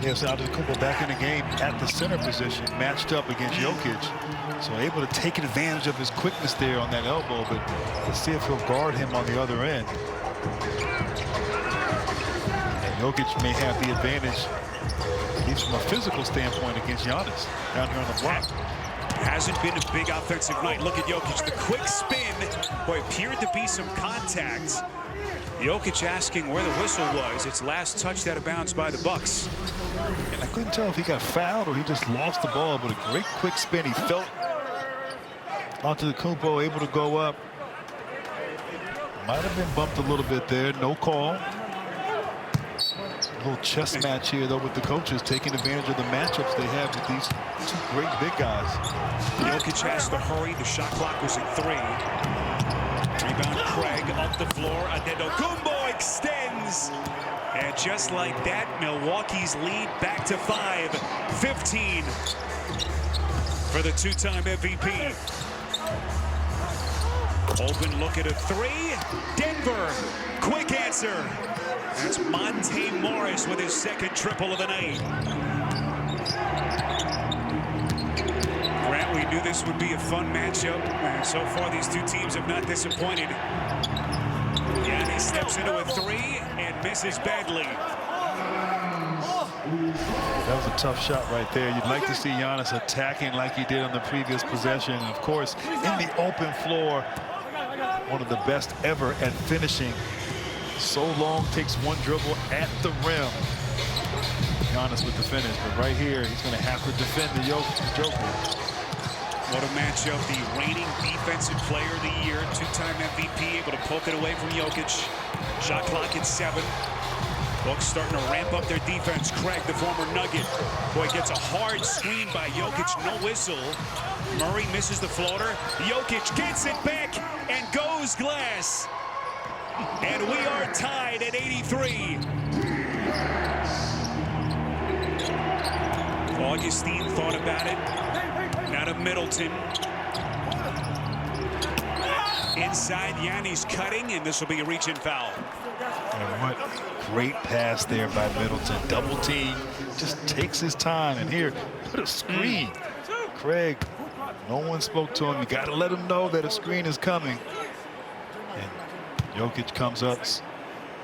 Yes, Antetokounmpo back in the game at the center position, matched up against Jokic. So able to take advantage of his quickness there on that elbow, but let's see if he'll guard him on the other end. And Jokic may have the advantage, at least from a physical standpoint, against Giannis down here on the block. Hasn't been a big offensive night. Look at Jokic, the quick spin. Boy, appeared to be some contact. Jokic asking where the whistle was. It's last touched out of bounds by the Bucks. And I couldn't tell if he got fouled or he just lost the ball, but a great quick spin. He felt Antetokounmpo able to go up. Might have been bumped a little bit there. No call. A little chess match here, though, with the coaches taking advantage of the matchups they have with these 2 great big guys. Jokic has to hurry. The shot clock was at 3. Rebound Craig up the floor. Antetokounmpo extends. And just like that, Milwaukee's lead back to 5. 15 for the 2-time MVP. Open look at a 3. Denver, quick answer. That's Monte Morris with his 2nd triple of the night. Grant, we knew this would be a fun matchup, and so far these 2 teams have not disappointed. Giannis steps into a 3 and misses badly. That was a tough shot right there. You'd like to see Giannis attacking like he did on the previous possession. And of course, in the open floor, one of the best ever at finishing. So long, takes one dribble at the rim. Giannis with the finish, but right here, he's going to have to defend the Joker. What a matchup. The reigning defensive player of the year, two-time MVP, able to poke it away from Jokic. Shot clock at 7. Bucks starting to ramp up their defense. Craig, the former Nugget, boy, gets a hard screen by Jokic, no whistle. Murray misses the floater. Jokic gets it back and goes glass. And we are tied at 83. Augustine thought about it. Now to Middleton. Inside, Yanni's cutting, and this will be a reach-in foul. And what great pass there by Middleton. Double team, just takes his time. And here, put a screen. Craig, no one spoke to him. You got to let him know that a screen is coming. And Jokic comes up,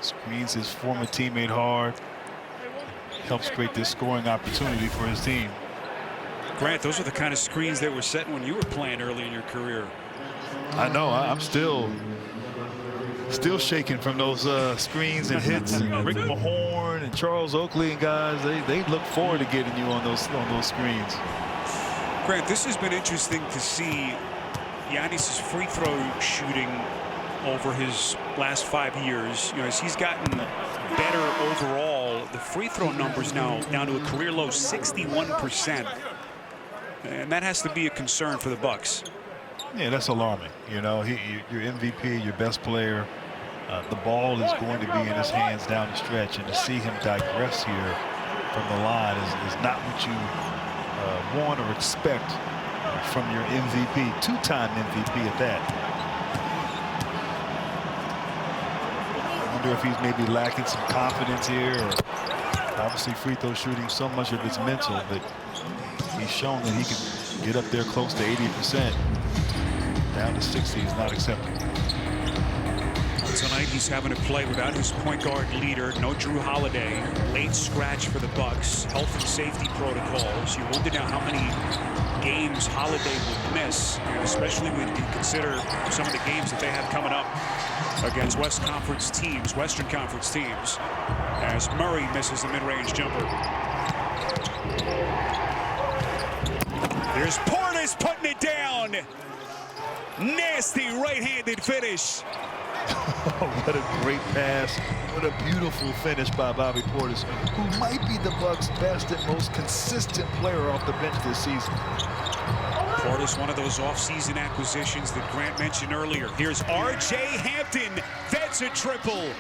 screens his former teammate hard. Helps create this scoring opportunity for his team. Grant, those are the kind of screens that were setting when you were playing early in your career. I know. I'm still shaking from those screens and hits. And Rick Mahorn and Charles Oakley and guys, they look forward to getting you on those screens. Grant, this has been interesting to see Giannis' free throw shooting over his last 5 years. You know, as he's gotten better overall, the free throw numbers now down to a career low 61%. And that has to be a concern for the Bucks. Yeah, that's alarming. You know, your MVP, your best player, the ball is going to be in his hands down the stretch, and to see him digress here from the line is not what you want or expect from your MVP, two-time MVP at that. I wonder if he's maybe lacking some confidence here, or obviously free throw shooting, so much of it's mental, but he's shown that he can get up there close to 80%. Down to 60 is not acceptable. Tonight he's having to play without his point guard leader, no Drew Holiday. Late scratch for the Bucks. Health and safety protocols. You wonder now how many games Holiday would miss, and especially when you consider some of the games that they have coming up against Western Conference teams, as Murray misses the mid-range jumper. There's Portis putting it down. Nasty right-handed finish. What a great pass. What a beautiful finish by Bobby Portis, who might be the Bucks' best and most consistent player off the bench this season. Portis, one of those off-season acquisitions that Grant mentioned earlier. Here's R.J. Hampton. That's a triple.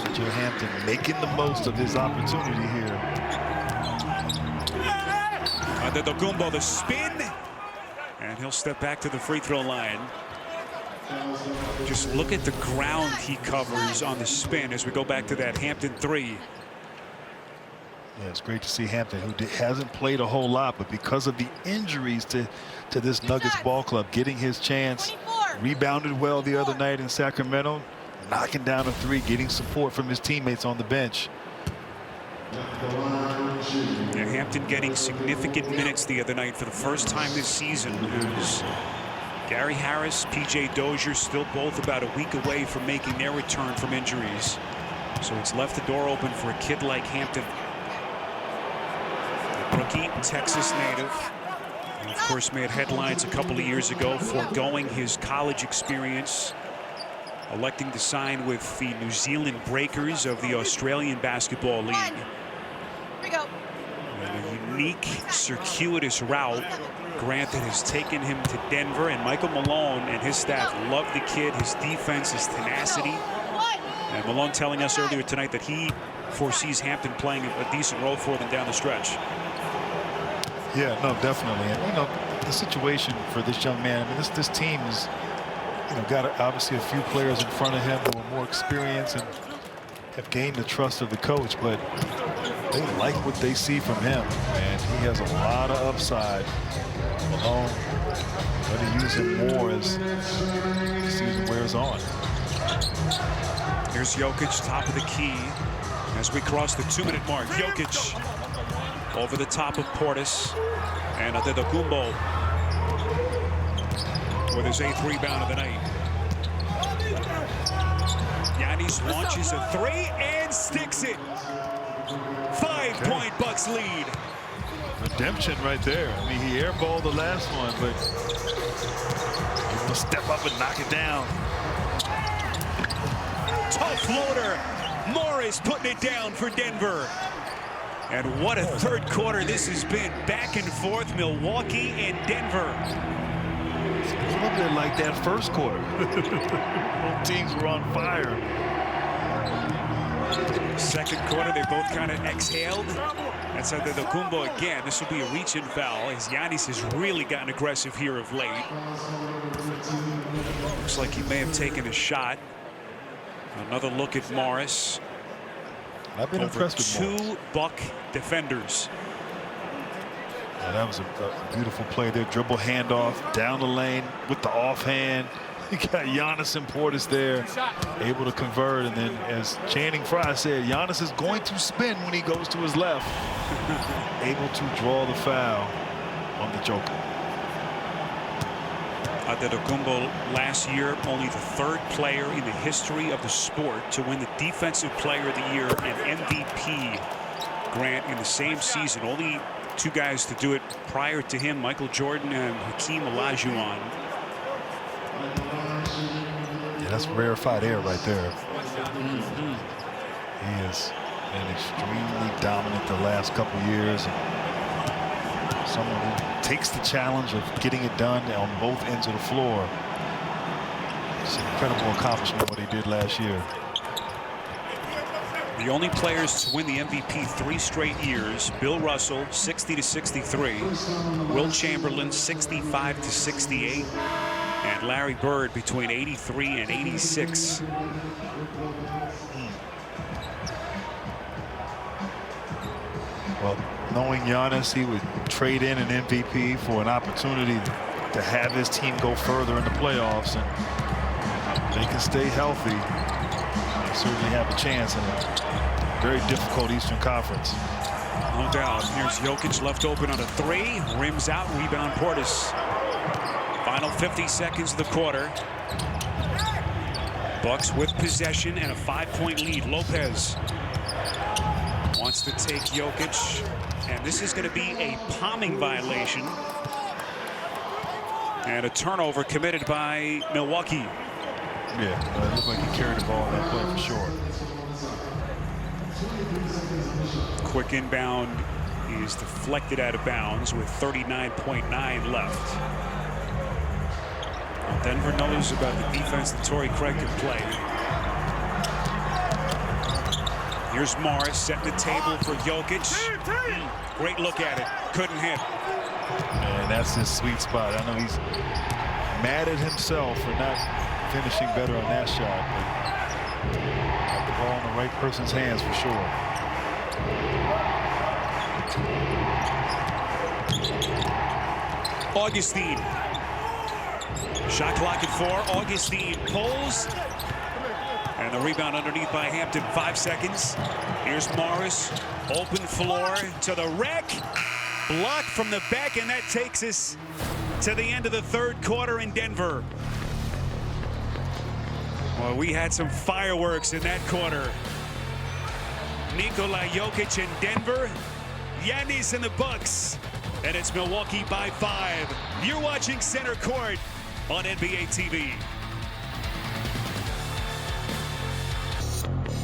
R.J. Hampton making the most of his opportunity here. Antetokounmpo, the spin, and he'll step back to the free throw line. Just look at the ground he covers on the spin as we go back to that Hampton three. Yeah, it's great to see Hampton, who hasn't played a whole lot, but because of the injuries to this Nuggets ball club, getting his chance, rebounded well the other night in Sacramento, knocking down a three, getting support from his teammates on the bench. Yeah, Hampton getting significant minutes the other night for the first time this season. As Gary Harris, PJ Dozier still both about a week away from making their return from injuries. So it's left the door open for a kid like Hampton. The rookie, Texas native. And of course made headlines a couple of years ago foregoing his college experience, electing to sign with the New Zealand Breakers of the Australian Basketball League. Here we go. And a unique, circuitous route, Grant, that has taken him to Denver. And Michael Malone and his staff love the kid, his defense, his tenacity. And Malone telling us earlier tonight that he foresees Hampton playing a decent role for them down the stretch. Yeah, no, definitely. And, you know, the situation for this young man, I mean, this team is, you know, got obviously a few players in front of him who are more experienced and have gained the trust of the coach, but they like what they see from him, and he has a lot of upside. Malone going to use him more as the season wears on. Here's Jokic, top of the key. As we cross the 2-minute mark, Jokic over the top of Portis, and Antetokounmpo with his 8th rebound of the night. Giannis launches a 3 and sticks it. 5-point Bucks lead. Redemption right there. I mean, he airballed the last one, but he's gonna step up and knock it down. Tough floater. Morris putting it down for Denver. And what a third quarter this has been. Back and forth, Milwaukee and Denver. It's a little bit like that first quarter. Both teams were on fire. Second quarter, they both kind of exhaled. That's Antetokounmpo again. This will be a reach-in foul, as Giannis has really gotten aggressive here of late. Looks like he may have taken a shot. Another look at Morris. I've been impressed with Morris. 2 Buck defenders. Yeah, that was a beautiful play there. Dribble handoff down the lane with the offhand. You got Giannis and Portis there, able to convert. And then, as Channing Frye said, Giannis is going to spin when he goes to his left. Able to draw the foul on the Joker. Antetokounmpo last year only the 3rd player in the history of the sport to win the Defensive Player of the Year and MVP grant in the same season. Only 2 guys to do it prior to him, Michael Jordan and Hakeem Olajuwon. Yeah, that's rarefied air right there. He has been extremely dominant the last couple years. Someone who takes the challenge of getting it done on both ends of the floor. It's an incredible accomplishment what he did last year. The only players to win the MVP 3 straight years: Bill Russell 60-63, Will Chamberlain 65-68, and Larry Bird between 83 and 86. Well, knowing Giannis, he would trade in an MVP for an opportunity to have his team go further in the playoffs, and they can stay healthy. They certainly have a chance in a very difficult Eastern Conference. No doubt. Here's Jokic left open on a 3, rims out, rebound Portis. Final 50 seconds of the quarter. Bucks with possession and a 5-point lead. Lopez wants to take Jokic, and this is going to be a palming violation and a turnover committed by Milwaukee. Yeah, it looked like he carried the ball in that play for sure. Quick inbound is deflected out of bounds with 39.9 left. Well, Denver knows about the defense that Torrey Craig can play. Here's Morris setting the table for Jokic. Great look at it. Couldn't hit. And that's his sweet spot. I know he's mad at himself for not finishing better on that shot, but got the ball in the right person's hands for sure. Augustine. Shot clock at 4. Augustine pulls. And the rebound underneath by Hampton. 5 seconds. Here's Morris. Open floor to the rack. Blocked from the back, and that takes us to the end of the 3rd quarter in Denver. Well, we had some fireworks in that quarter. Nikola Jokic in Denver. Giannis in the Bucks. And it's Milwaukee by 5. You're watching Center Court on NBA TV.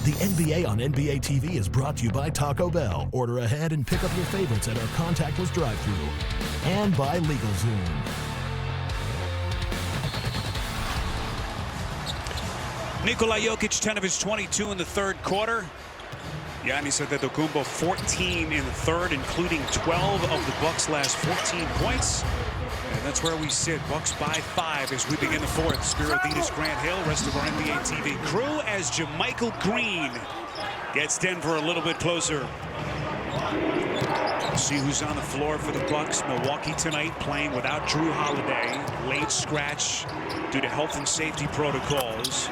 The NBA on NBA TV is brought to you by Taco Bell. Order ahead and pick up your favorites at our contactless drive-thru. And by LegalZoom. Nikola Jokic, 10 of his 22 in the 3rd quarter. Giannis Antetokounmpo, 14 in the 3rd, including 12 of the Bucks' last 14 points. And that's where we sit. Bucks by 5 as we begin the 4th. Spiro Ditas, Grant Hill, rest of our NBA TV crew as JaMychal Green gets Denver a little bit closer. See who's on the floor for the Bucks. Milwaukee tonight playing without Drew Holiday. Late scratch due to health and safety protocols.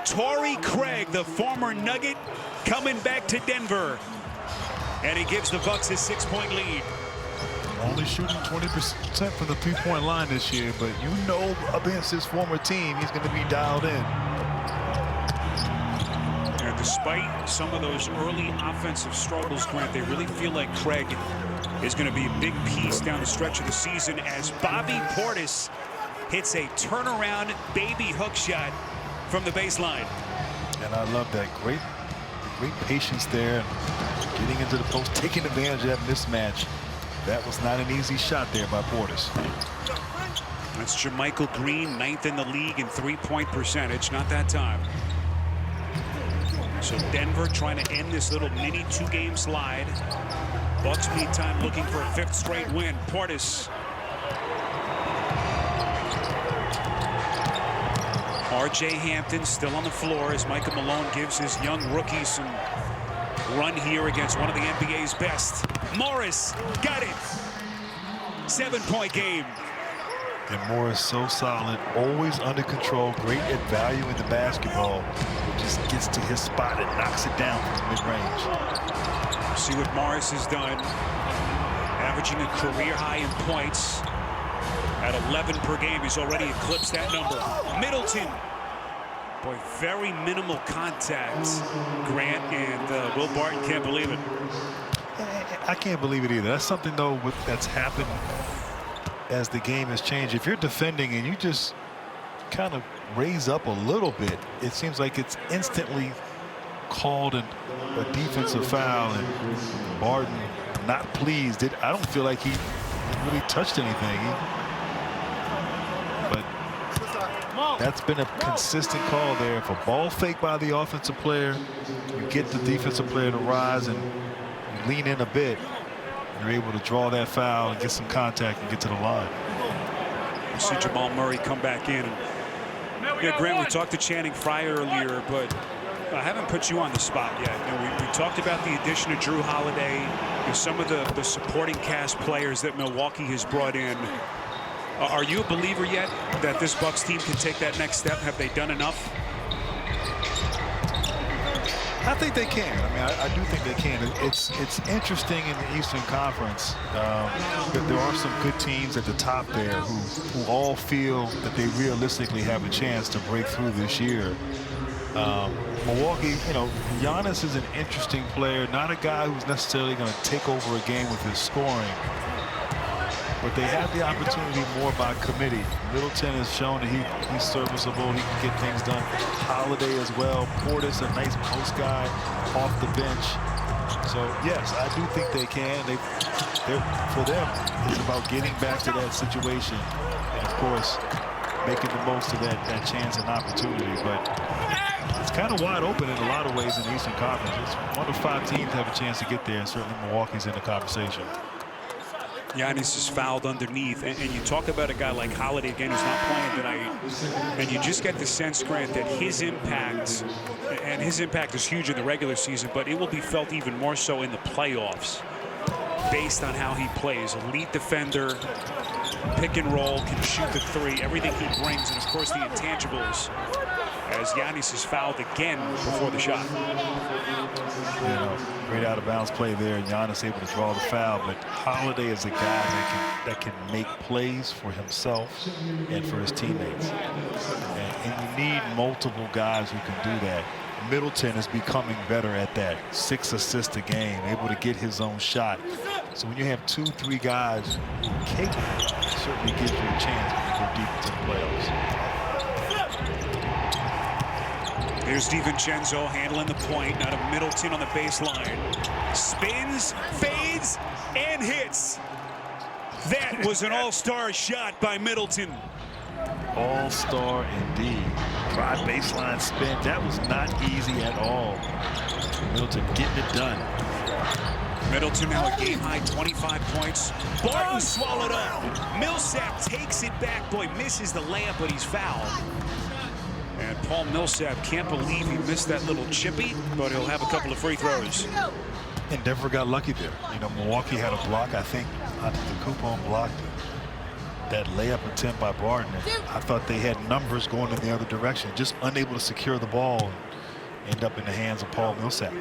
Torrey Craig, the former Nugget, coming back to Denver. And he gives the Bucks a 6-point lead. Only shooting 20% from the three-point line this year, but you know against his former team, he's going to be dialed in. And despite some of those early offensive struggles, Grant, they really feel like Craig is going to be a big piece down the stretch of the season as Bobby Portis hits a turnaround baby hook shot from the baseline. And I love that. Great patience there. Getting into the post, taking advantage of that mismatch. That was not an easy shot there by Portis. That's JaMychal Green, 9th in the league in three-point percentage. Not that time. So Denver trying to end this little mini two-game slide. Bucks meantime looking for a 5th straight win. Portis. R.J. Hampton still on the floor as Micah Malone gives his young rookie some run here against one of the NBA's best. Morris got it. 7-point game. And Morris so solid, always under control, great at value in the basketball. Just gets to his spot and knocks it down from mid-range. See what Morris has done. Averaging a career high in points at 11 per game. He's already eclipsed that number. Middleton. Boy, very minimal contact. Grant and Will Barton can't believe it. I can't believe it either. That's something, though, that's happened as the game has changed. If you're defending and you just kind of raise up a little bit, it seems like it's instantly called a defensive foul, and Barton not pleased. I don't feel like he really touched anything. But that's been a consistent call there. If a ball fake by the offensive player, you get the defensive player to rise and you lean in a bit, you're able to draw that foul and get some contact and get to the line. You see Jamal Murray come back in. Yeah, Grant, we talked to Channing Frye earlier, but I haven't put you on the spot yet. You know, we talked about the addition of Drew Holiday and some of the supporting cast players that Milwaukee has brought in. Are you a believer yet that this Bucks team can take that next step? Have they done enough? I think they can. I mean, I do think they can. It's interesting in the Eastern Conference that there are some good teams at the top there who all feel that they realistically have a chance to break through this year. Milwaukee, you know, Giannis is an interesting player, not a guy who's necessarily going to take over a game with his scoring. But they have the opportunity more by committee. Middleton has shown that he's serviceable. He can get things done. Holiday as well. Portis, a nice post guy off the bench. So, yes, I do think they can. For them, it's about getting back to that situation. And, of course, making the most of that chance and opportunity. But it's kind of wide open in a lot of ways in the Eastern Conference. It's 1 of 5 teams have a chance to get there, and certainly Milwaukee's in the conversation. Giannis is fouled underneath, and you talk about a guy like Holiday again who's not playing tonight, and you just get the sense, Grant, that his impact is huge in the regular season, but it will be felt even more so in the playoffs based on how he plays. Elite defender, pick and roll, can shoot the three, everything he brings, and of course the intangibles as Giannis is fouled again before the shot. You know, great out of bounds play there, and Giannis able to draw the foul, but Holiday is a guy that can make plays for himself and for his teammates. And you need multiple guys who can do that. Middleton is becoming better at that. 6 assists a game, able to get his own shot. So when you have 2-3 guys who are capable, it certainly gives you a chance when you go deep into the playoffs. There's DiVincenzo handling the point. Now to Middleton on the baseline. Spins, fades, and hits. That was an all-star shot by Middleton. All-star indeed. Drive baseline spin. That was not easy at all. Middleton getting it done. Middleton now a game-high 25 points. Barton swallowed up. Millsap takes it back. Boy, misses the layup, but he's fouled. And Paul Millsap can't believe he missed that little chippy, but he'll have a couple of free throws. And Denver got lucky there. You know, Milwaukee had a block, I think. The coupon blocked. That layup attempt by Barton, I thought they had numbers going in the other direction, just unable to secure the ball and end up in the hands of Paul Millsap.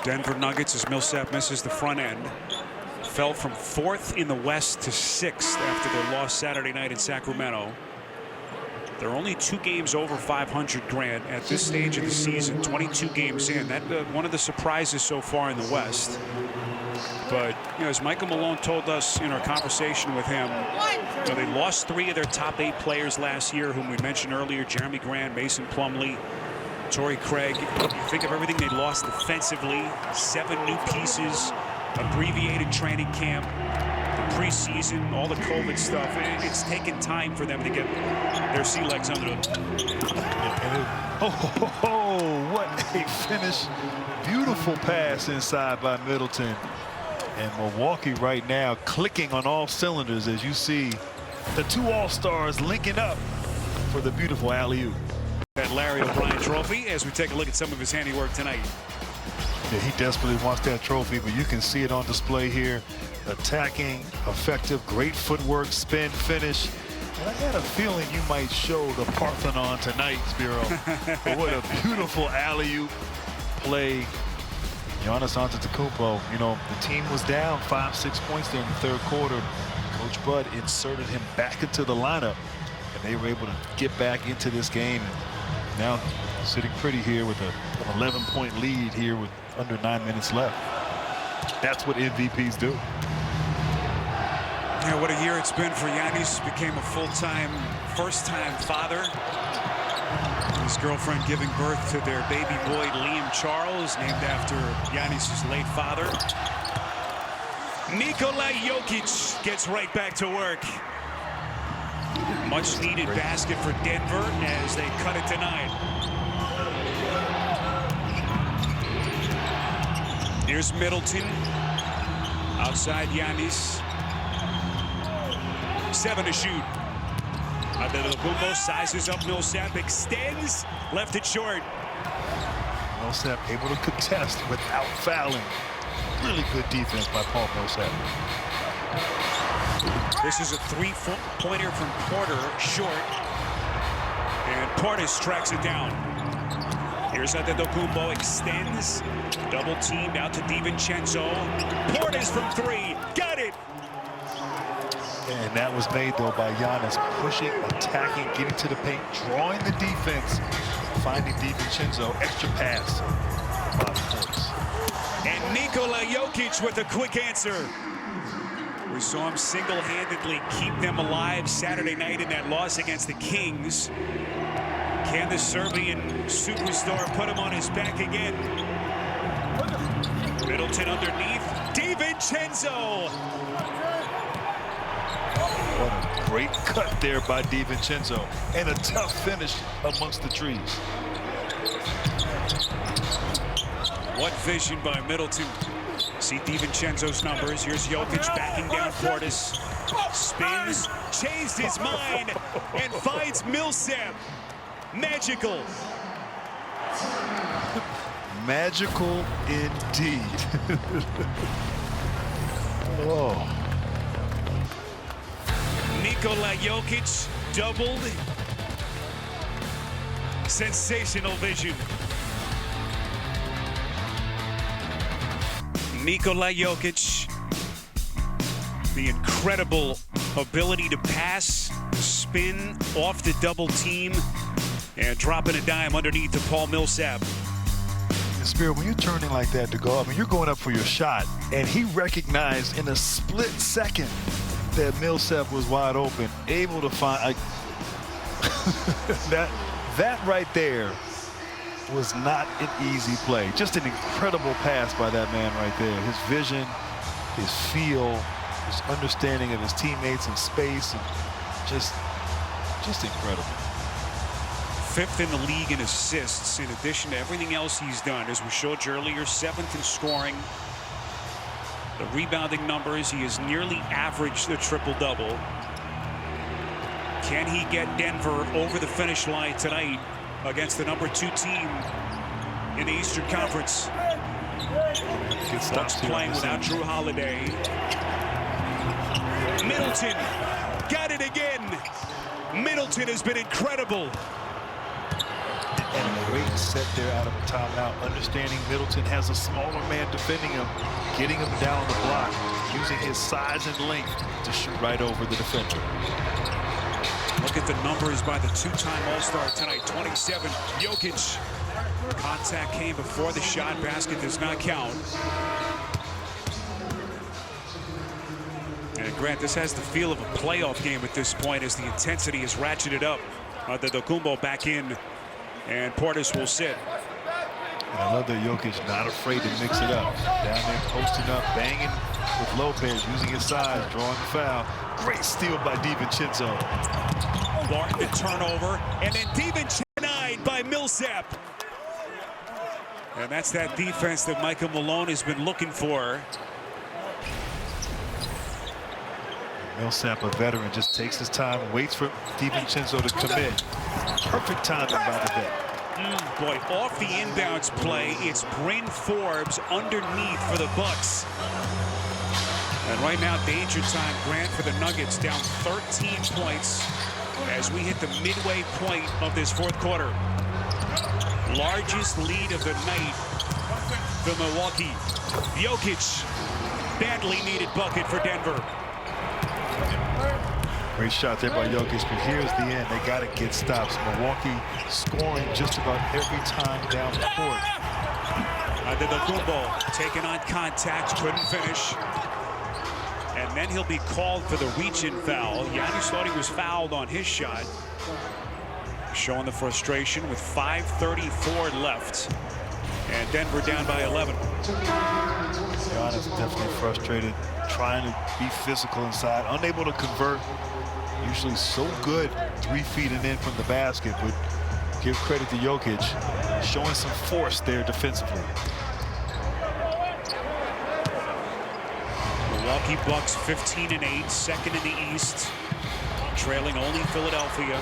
Denver Nuggets, as Millsap misses the front end, fell from 4th in the West to 6th after their loss Saturday night in Sacramento. They're only 2 games over 500, Grant, at this stage of the season, 22 games in. That one of the surprises so far in the West. But, you know, as Michael Malone told us in our conversation with him, you know, they lost 3 of their top 8 players last year, whom we mentioned earlier, Jeremy Grant, Mason Plumlee, Torrey Craig. You think of everything they lost defensively, 7 new pieces, abbreviated training camp, the preseason, all the COVID stuff. It's taken time for them to get their sea legs under them. Oh, what a finish. Beautiful pass inside by Middleton. And Milwaukee right now clicking on all cylinders as you see the 2 All-Stars linking up for the beautiful alley-oop. That Larry O'Brien trophy as we take a look at some of his handiwork tonight. Yeah, he desperately wants that trophy, but you can see it on display here. Attacking, effective, great footwork, spin, finish. And I had a feeling you might show the Parthenon tonight, Spiro. But what a beautiful alley-oop play. Giannis Antetokounmpo, you know, the team was down 5-6 points there in the 3rd quarter. Coach Bud inserted him back into the lineup, and they were able to get back into this game. Now sitting pretty here with an 11-point lead here with under 9 minutes left. That's what MVPs do. Yeah, what a year it's been for Giannis. Became a full-time, first-time father. His girlfriend giving birth to their baby boy, Liam Charles, named after Giannis' late father. Nikola Jokic gets right back to work. Much needed basket for Denver as they cut it to 9. Here's Middleton. Outside Giannis. 7 to shoot. Antetokounmpo sizes up Millsap, extends, left it short. Millsap able to contest without fouling. Really good defense by Paul Millsap. This is a 3-pointer from Porter, short. And Portis tracks it down. Here's Antetokounmpo, extends, double teamed out to DiVincenzo. Portis from 3, got it. And that was made, though, by Giannis, pushing, attacking, getting to the paint, drawing the defense, finding DiVincenzo, extra pass. And Nikola Jokic with a quick answer. We saw him single-handedly keep them alive Saturday night in that loss against the Kings. Can the Serbian superstar put him on his back again? Middleton underneath. DiVincenzo. What a great cut there by DiVincenzo, and a tough finish amongst the trees. What vision by Middleton. See DiVincenzo's numbers. Here's Jokic backing down Portis. Spins, changed his mind, and finds Millsap. Magical. Magical indeed. Oh. Nikola Jokic doubled. Sensational vision. Nikola Jokic, the incredible ability to pass, spin off the double team, and dropping a dime underneath to Paul Millsap. Spirit, when you're turning like that to go, I mean, you're going up for your shot, and he recognized in a split second that Millsap was wide open, able to find that right there was not an easy play. Just an incredible pass by that man right there. His vision, his feel, his understanding of his teammates in space, and just incredible. 5th in the league in assists, in addition to everything else he's done. As we showed you earlier, 7th in scoring. The rebounding numbers, he has nearly averaged the triple-double. Can he get Denver over the finish line tonight against the #2 team in the Eastern Conference? Bucks playing without Drew Holiday. Middleton got it again. Middleton has been incredible. And a great set there out of a timeout. Understanding Middleton has a smaller man defending him, getting him down the block, using his size and length to shoot right over the defender. Look at the numbers by the two-time All-Star tonight. 27. Jokic. Contact came before the shot. Basket does not count. And Grant, this has the feel of a playoff game at this point as the intensity is ratcheted up. Antetokounmpo back in, and Portis will sit. And I love that Jokic not afraid to mix it up. Down there posting up, banging with Lopez, using his size, drawing the foul. Great steal by DiVincenzo. Barton to turnover, and then DiVincenzo denied by Millsap. And that's that defense that Michael Malone has been looking for. Millsap, a veteran, just takes his time, waits for DiVincenzo to commit. Perfect timing by the vet. Boy, off the inbounds play, it's Bryn Forbes underneath for the Bucks. And right now, danger time, Grant, for the Nuggets, down 13 points as we hit the midway point of this fourth quarter. Largest lead of the night for Milwaukee. Jokic, badly needed bucket for Denver. Great shot there by Jokic, but here's the end. They got to get stops. Milwaukee scoring just about every time down the court. Antetokounmpo taking on contact, couldn't finish. And then he'll be called for the reach-in foul. Giannis thought he was fouled on his shot. Showing the frustration with 5:34 left. And Denver down by 11. Giannis definitely frustrated, trying to be physical inside, unable to convert. Usually so good 3 feet and in from the basket, but give credit to Jokic, showing some force there defensively. Milwaukee Bucks 15-8, second in the East, trailing only Philadelphia.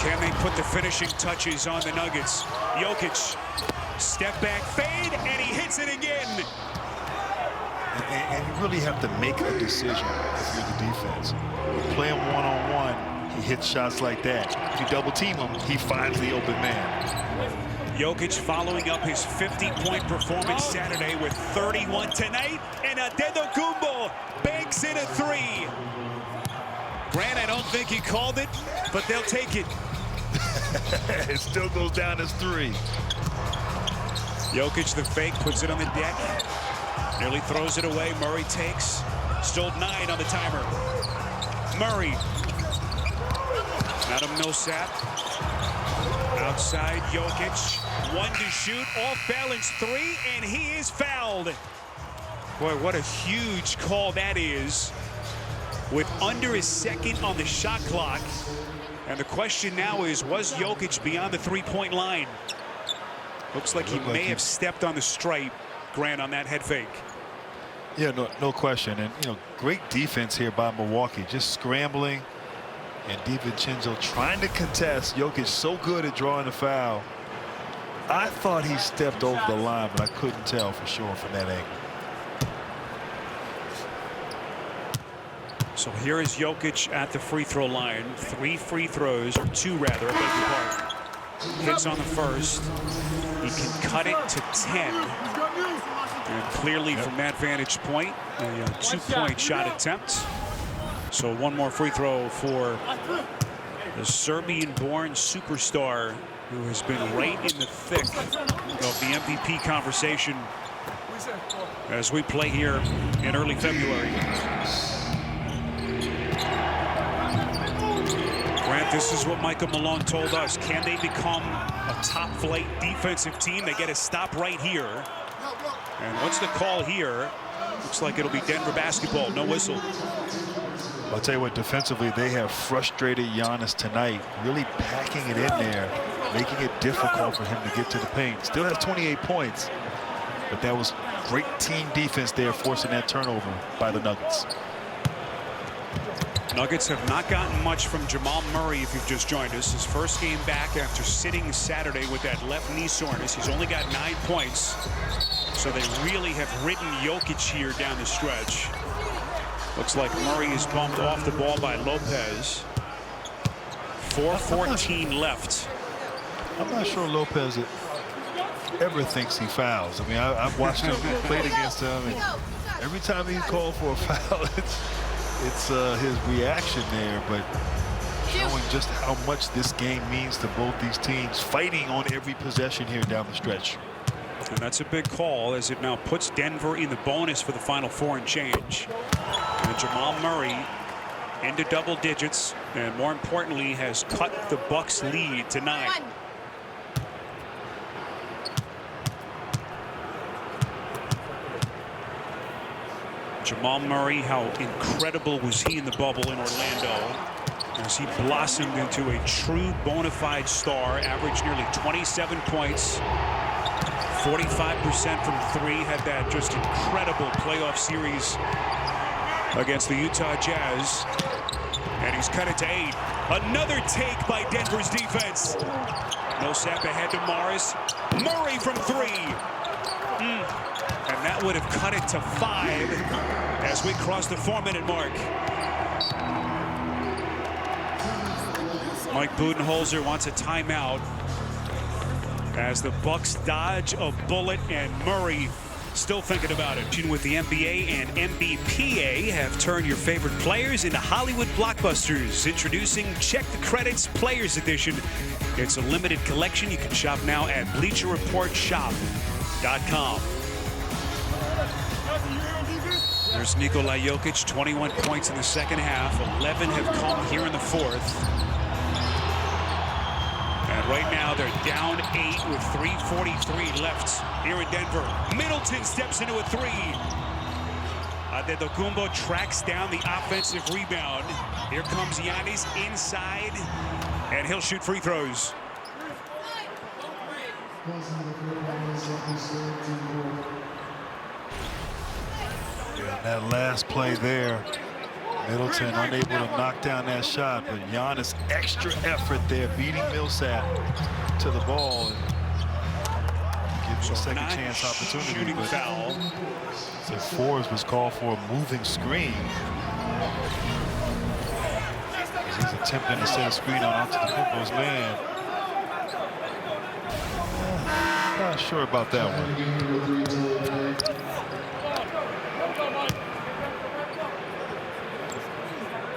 Can they put the finishing touches on the Nuggets? Jokic, step back fade, and he hits it again. And you really have to make a decision if you're the defense. You play him one-on-one, he hits shots like that. If you double team him, he finds the open man. Jokic following up his 50-point performance Saturday with 31 tonight, and Antetokounmpo banks in a three. Grant, I don't think he called it, but they'll take it. It still goes down as 3. Jokic, the fake, puts it on the deck. Nearly throws it away. Murray takes. Still 9 on the timer. Murray. Adam Millsap. Outside Jokic. 1 to shoot. Off balance 3, and he is fouled. Boy, what a huge call that is. With under a second on the shot clock. And the question now is, was Jokic beyond the three-point line? Looks like he may have stepped on the stripe, Grant, on that head fake. Yeah, no question. And, you know, great defense here by Milwaukee. Just scrambling. And DiVincenzo trying to contest. Jokic so good at drawing the foul. I thought he stepped over the line, but I couldn't tell for sure from that angle. So here is Jokic at the free throw line. 3 free throws, or 2 rather, I beg your pardon. Hits on the first. He can cut it to 10. And clearly from that vantage point, a 2-point shot attempt. So 1 more free throw for the Serbian-born superstar who has been right in the thick of the MVP conversation as we play here in early February. Grant, this is what Michael Malone told us. Can they become a top-flight defensive team? They get to stop right here. And what's the call here? Looks like it'll be Denver basketball. No whistle. I'll tell you what, defensively, they have frustrated Giannis tonight, really packing it in there, making it difficult for him to get to the paint. Still has 28 points, but that was great team defense there, forcing that turnover by the Nuggets. Nuggets have not gotten much from Jamal Murray if you've just joined us. His first game back after sitting Saturday with that left knee soreness. He's only got 9 points. So they really have ridden Jokic here down the stretch. Looks like Murray is bumped off the ball by Lopez. 4:14 left. I'm not sure Lopez ever thinks he fouls. I mean, I've watched him played against him, and every time he's called for a foul, it's his reaction there, but showing just how much this game means to both these teams, fighting on every possession here down the stretch. And that's a big call, as it now puts Denver in the bonus for the final 4 and change. And Jamal Murray into double digits, and more importantly has cut the Bucks lead to 9. Jamal Murray, how incredible was he in the bubble in Orlando, as he blossomed into a true bona fide star, averaged nearly 27 points, 45% from 3, had that just incredible playoff series against the Utah Jazz, and he's cut it to 8. Another take by Denver's defense. Millsap ahead to Morris. Murray from 3. And that would have cut it to 5 as we cross the 4-minute mark. Mike Budenholzer wants a timeout as the Bucks dodge a bullet, and Murray still thinking about it. With the NBA and NBPA have turned your favorite players into Hollywood blockbusters. Introducing Check the Credits Players Edition. It's a limited collection. You can shop now at BleacherReportShop.com. There's Nikola Jokic, 21 points in the second half. 11 have come here in the 4th. And right now they're down 8 with 3:43 left here in Denver. Middleton steps into a 3. Antetokounmpo tracks down the offensive rebound. Here comes Giannis inside, and he'll shoot free throws. That last play there, Middleton unable to knock down that shot, but Giannis extra effort there, beating Millsap to the ball, and gives him a second chance opportunity. Shooting foul. So Forbes was called for a moving screen. He's attempting to set a screen on Antetokounmpo's man. Not sure about that one.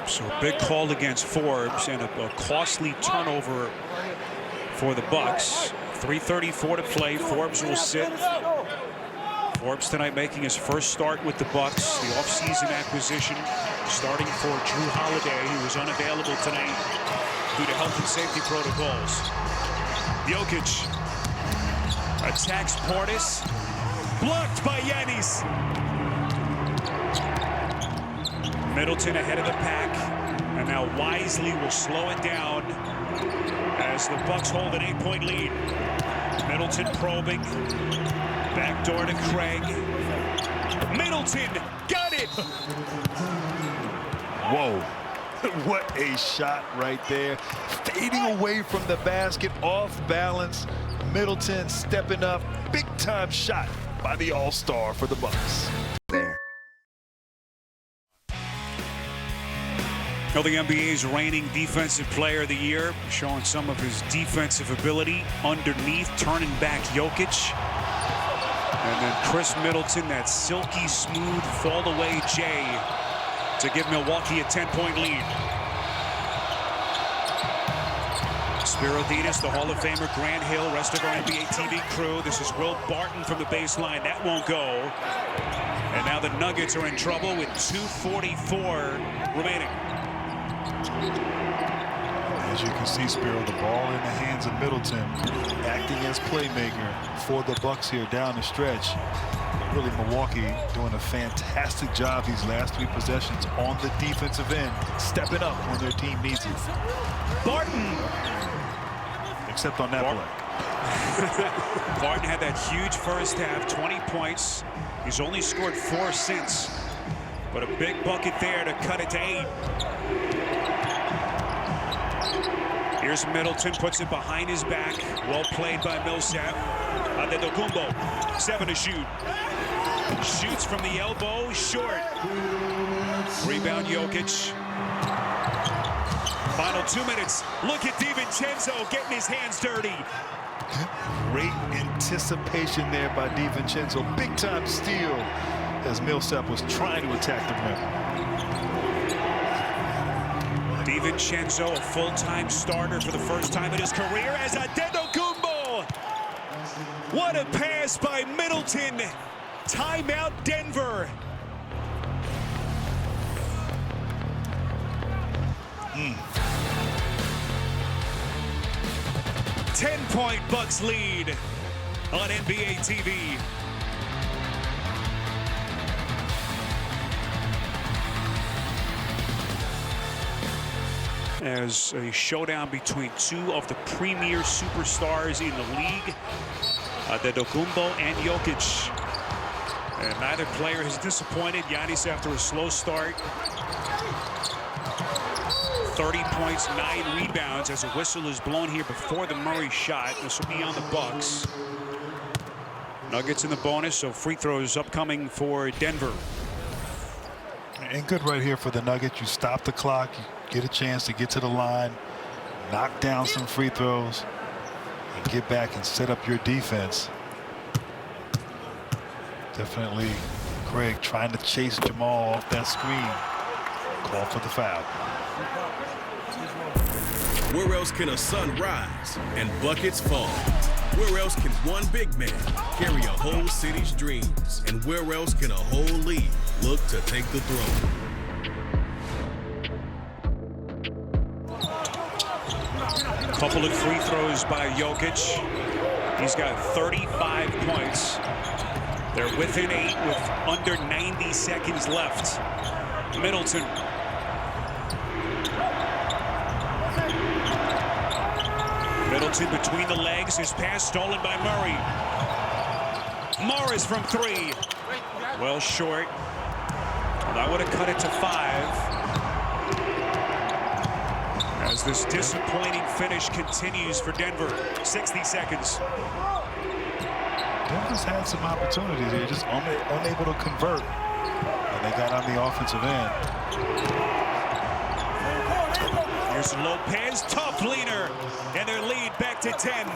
So a big call against Forbes, and a costly turnover for the Bucks. 3:34 to play. Forbes will sit. Forbes tonight making his first start with the Bucks, the offseason acquisition, starting for Drew Holiday, who was unavailable tonight due to health and safety protocols. Jokic attacks Portis, blocked by Giannis. Middleton ahead of the pack, and now Wisely will slow it down as the Bucks hold an 8-point lead. Middleton probing, backdoor to Craig. Middleton got it. Whoa, what a shot right there. Fading away from the basket, off balance. Middleton stepping up, big time shot by the All-Star for the Bucks. There. Well, the NBA's reigning Defensive Player of the Year, showing some of his defensive ability underneath, turning back Jokic. And then Chris Middleton, that silky smooth fall away J to give Milwaukee a 10-point lead. Spiro Dinas, the Hall of Famer, Grant Hill, rest of our NBA TV crew. This is Will Barton from the baseline. That won't go. And now the Nuggets are in trouble with 2:44 remaining. As you can see, Spiro, the ball in the hands of Middleton, acting as playmaker for the Bucks here down the stretch. But really, Milwaukee doing a fantastic job these last 3 possessions on the defensive end, stepping up when their team needs it. Barton! Except on that play. Barton had that huge first half, 20 points. He's only scored 4 since. But a big bucket there to cut it to 8. Here's Middleton, puts it behind his back. Well played by Millsap. Antetokounmpo, 7 to shoot. Shoots from the elbow, short. Rebound Jokic. Final 2 minutes. Look at DiVincenzo getting his hands dirty. Great anticipation there by DiVincenzo. Big time steal as Millsap was trying to attack the rim. DiVincenzo, a full-time starter for the first time in his career as Antetokounmpo. What a pass by Middleton. Timeout Denver. 10-point Bucks lead on NBA TV. As a showdown between 2 of the premier superstars in the league, Antetokounmpo and Jokic. And neither player has disappointed. Giannis after a slow start. 30 points, 9 rebounds as a whistle is blown here before the Murray shot. This will be on the Bucks. Nuggets in the bonus, so free throws upcoming for Denver. And good right here for the Nuggets. You stop the clock, you get a chance to get to the line, knock down some free throws, and get back and set up your defense. Definitely Craig trying to chase Jamal off that screen. Call for the foul. Where else can a sun rise and buckets fall? Where else can one big man carry a whole city's dreams? And where else can a whole league look to take the throne? Couple of free throws by Jokic. He's got 35 points. They're within 8 with under 90 seconds left. Middleton. Middleton between the legs. His pass stolen by Murray. Morris from 3. Well short. Well, that would have cut it to 5. As this disappointing finish continues for Denver. 60 seconds. Denver's had some opportunities here, just unable to convert. And they got on the offensive end. Here's Lopez, tough leaner, and their lead back to 10.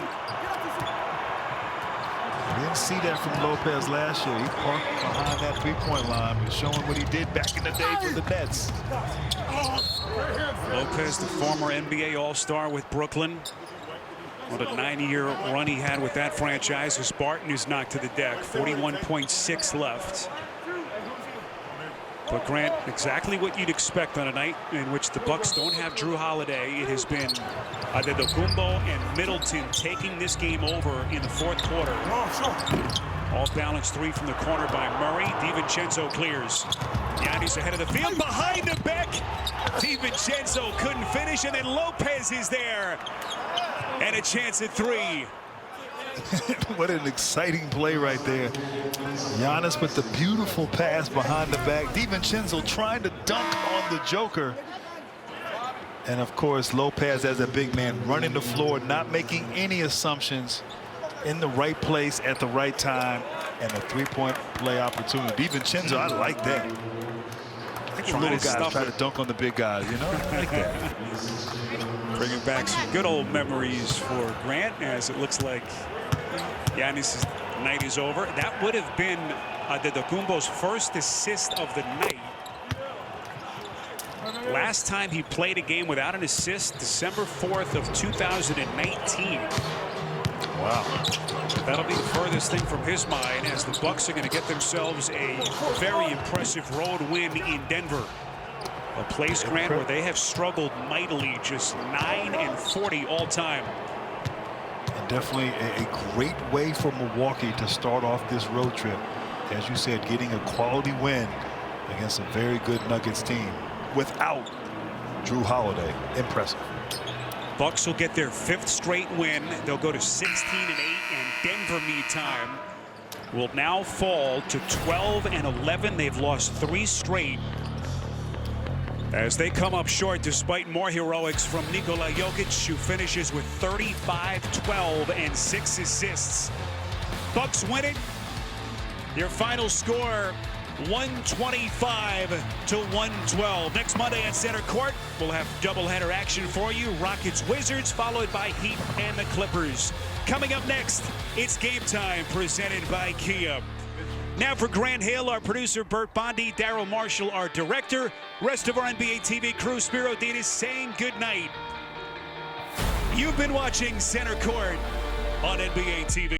We didn't see that from Lopez last year. He parked behind that three-point line, but showing what he did back in the day for the Nets. Lopez, the former NBA All-Star with Brooklyn. What a 9-year run he had with that franchise. As Barton is knocked to the deck. 41.6 left. But Grant, exactly what you'd expect on a night in which the Bucks don't have Drew Holiday. It has been Antetokounmpo and Middleton taking this game over in the 4th quarter. Off balance 3 from the corner by Murray. DiVincenzo clears. Giannis ahead of the field, behind the back. DiVincenzo couldn't finish, and then Lopez is there. And a chance at 3. What an exciting play right there. Giannis with the beautiful pass behind the back. DiVincenzo trying to dunk on the Joker. And of course, Lopez as a big man running the floor, not making any assumptions, in the right place at the right time, and a 3-point play opportunity. DiVincenzo, I like that. The little guys try to dunk on the big guys, you know? I like that. Bringing back some good old memories for Grant, as it looks like Giannis' night is over. That would have been Antetokounmpo's first assist of the night. Last time he played a game without an assist, December 4th of 2019. Wow. That'll be the furthest thing from his mind, as the Bucks are going to get themselves a very impressive road win in Denver. A place, Grant, where they have struggled mightily, just 9-40 all time. And definitely a great way for Milwaukee to start off this road trip. As you said, getting a quality win against a very good Nuggets team without Drew Holiday. Impressive. Bucks will get their 5th straight win. They'll go to 16-8, and Denver, meantime, will now fall to 12-11. They've lost 3 straight as they come up short despite more heroics from Nikola Jokic, who finishes with 35, 12, and 6 assists. Bucks win it. Your final score, 125-112. Next Monday at Center Court, we'll have doubleheader action for you. Rockets, Wizards, followed by Heat and the Clippers. Coming up next, it's Game Time, presented by Kia. Now for Grant Hill, our producer, Bert Bondi, Daryl Marshall, our director, rest of our NBA TV crew, Spiro Dinas, saying good night. You've been watching Center Court on NBA TV.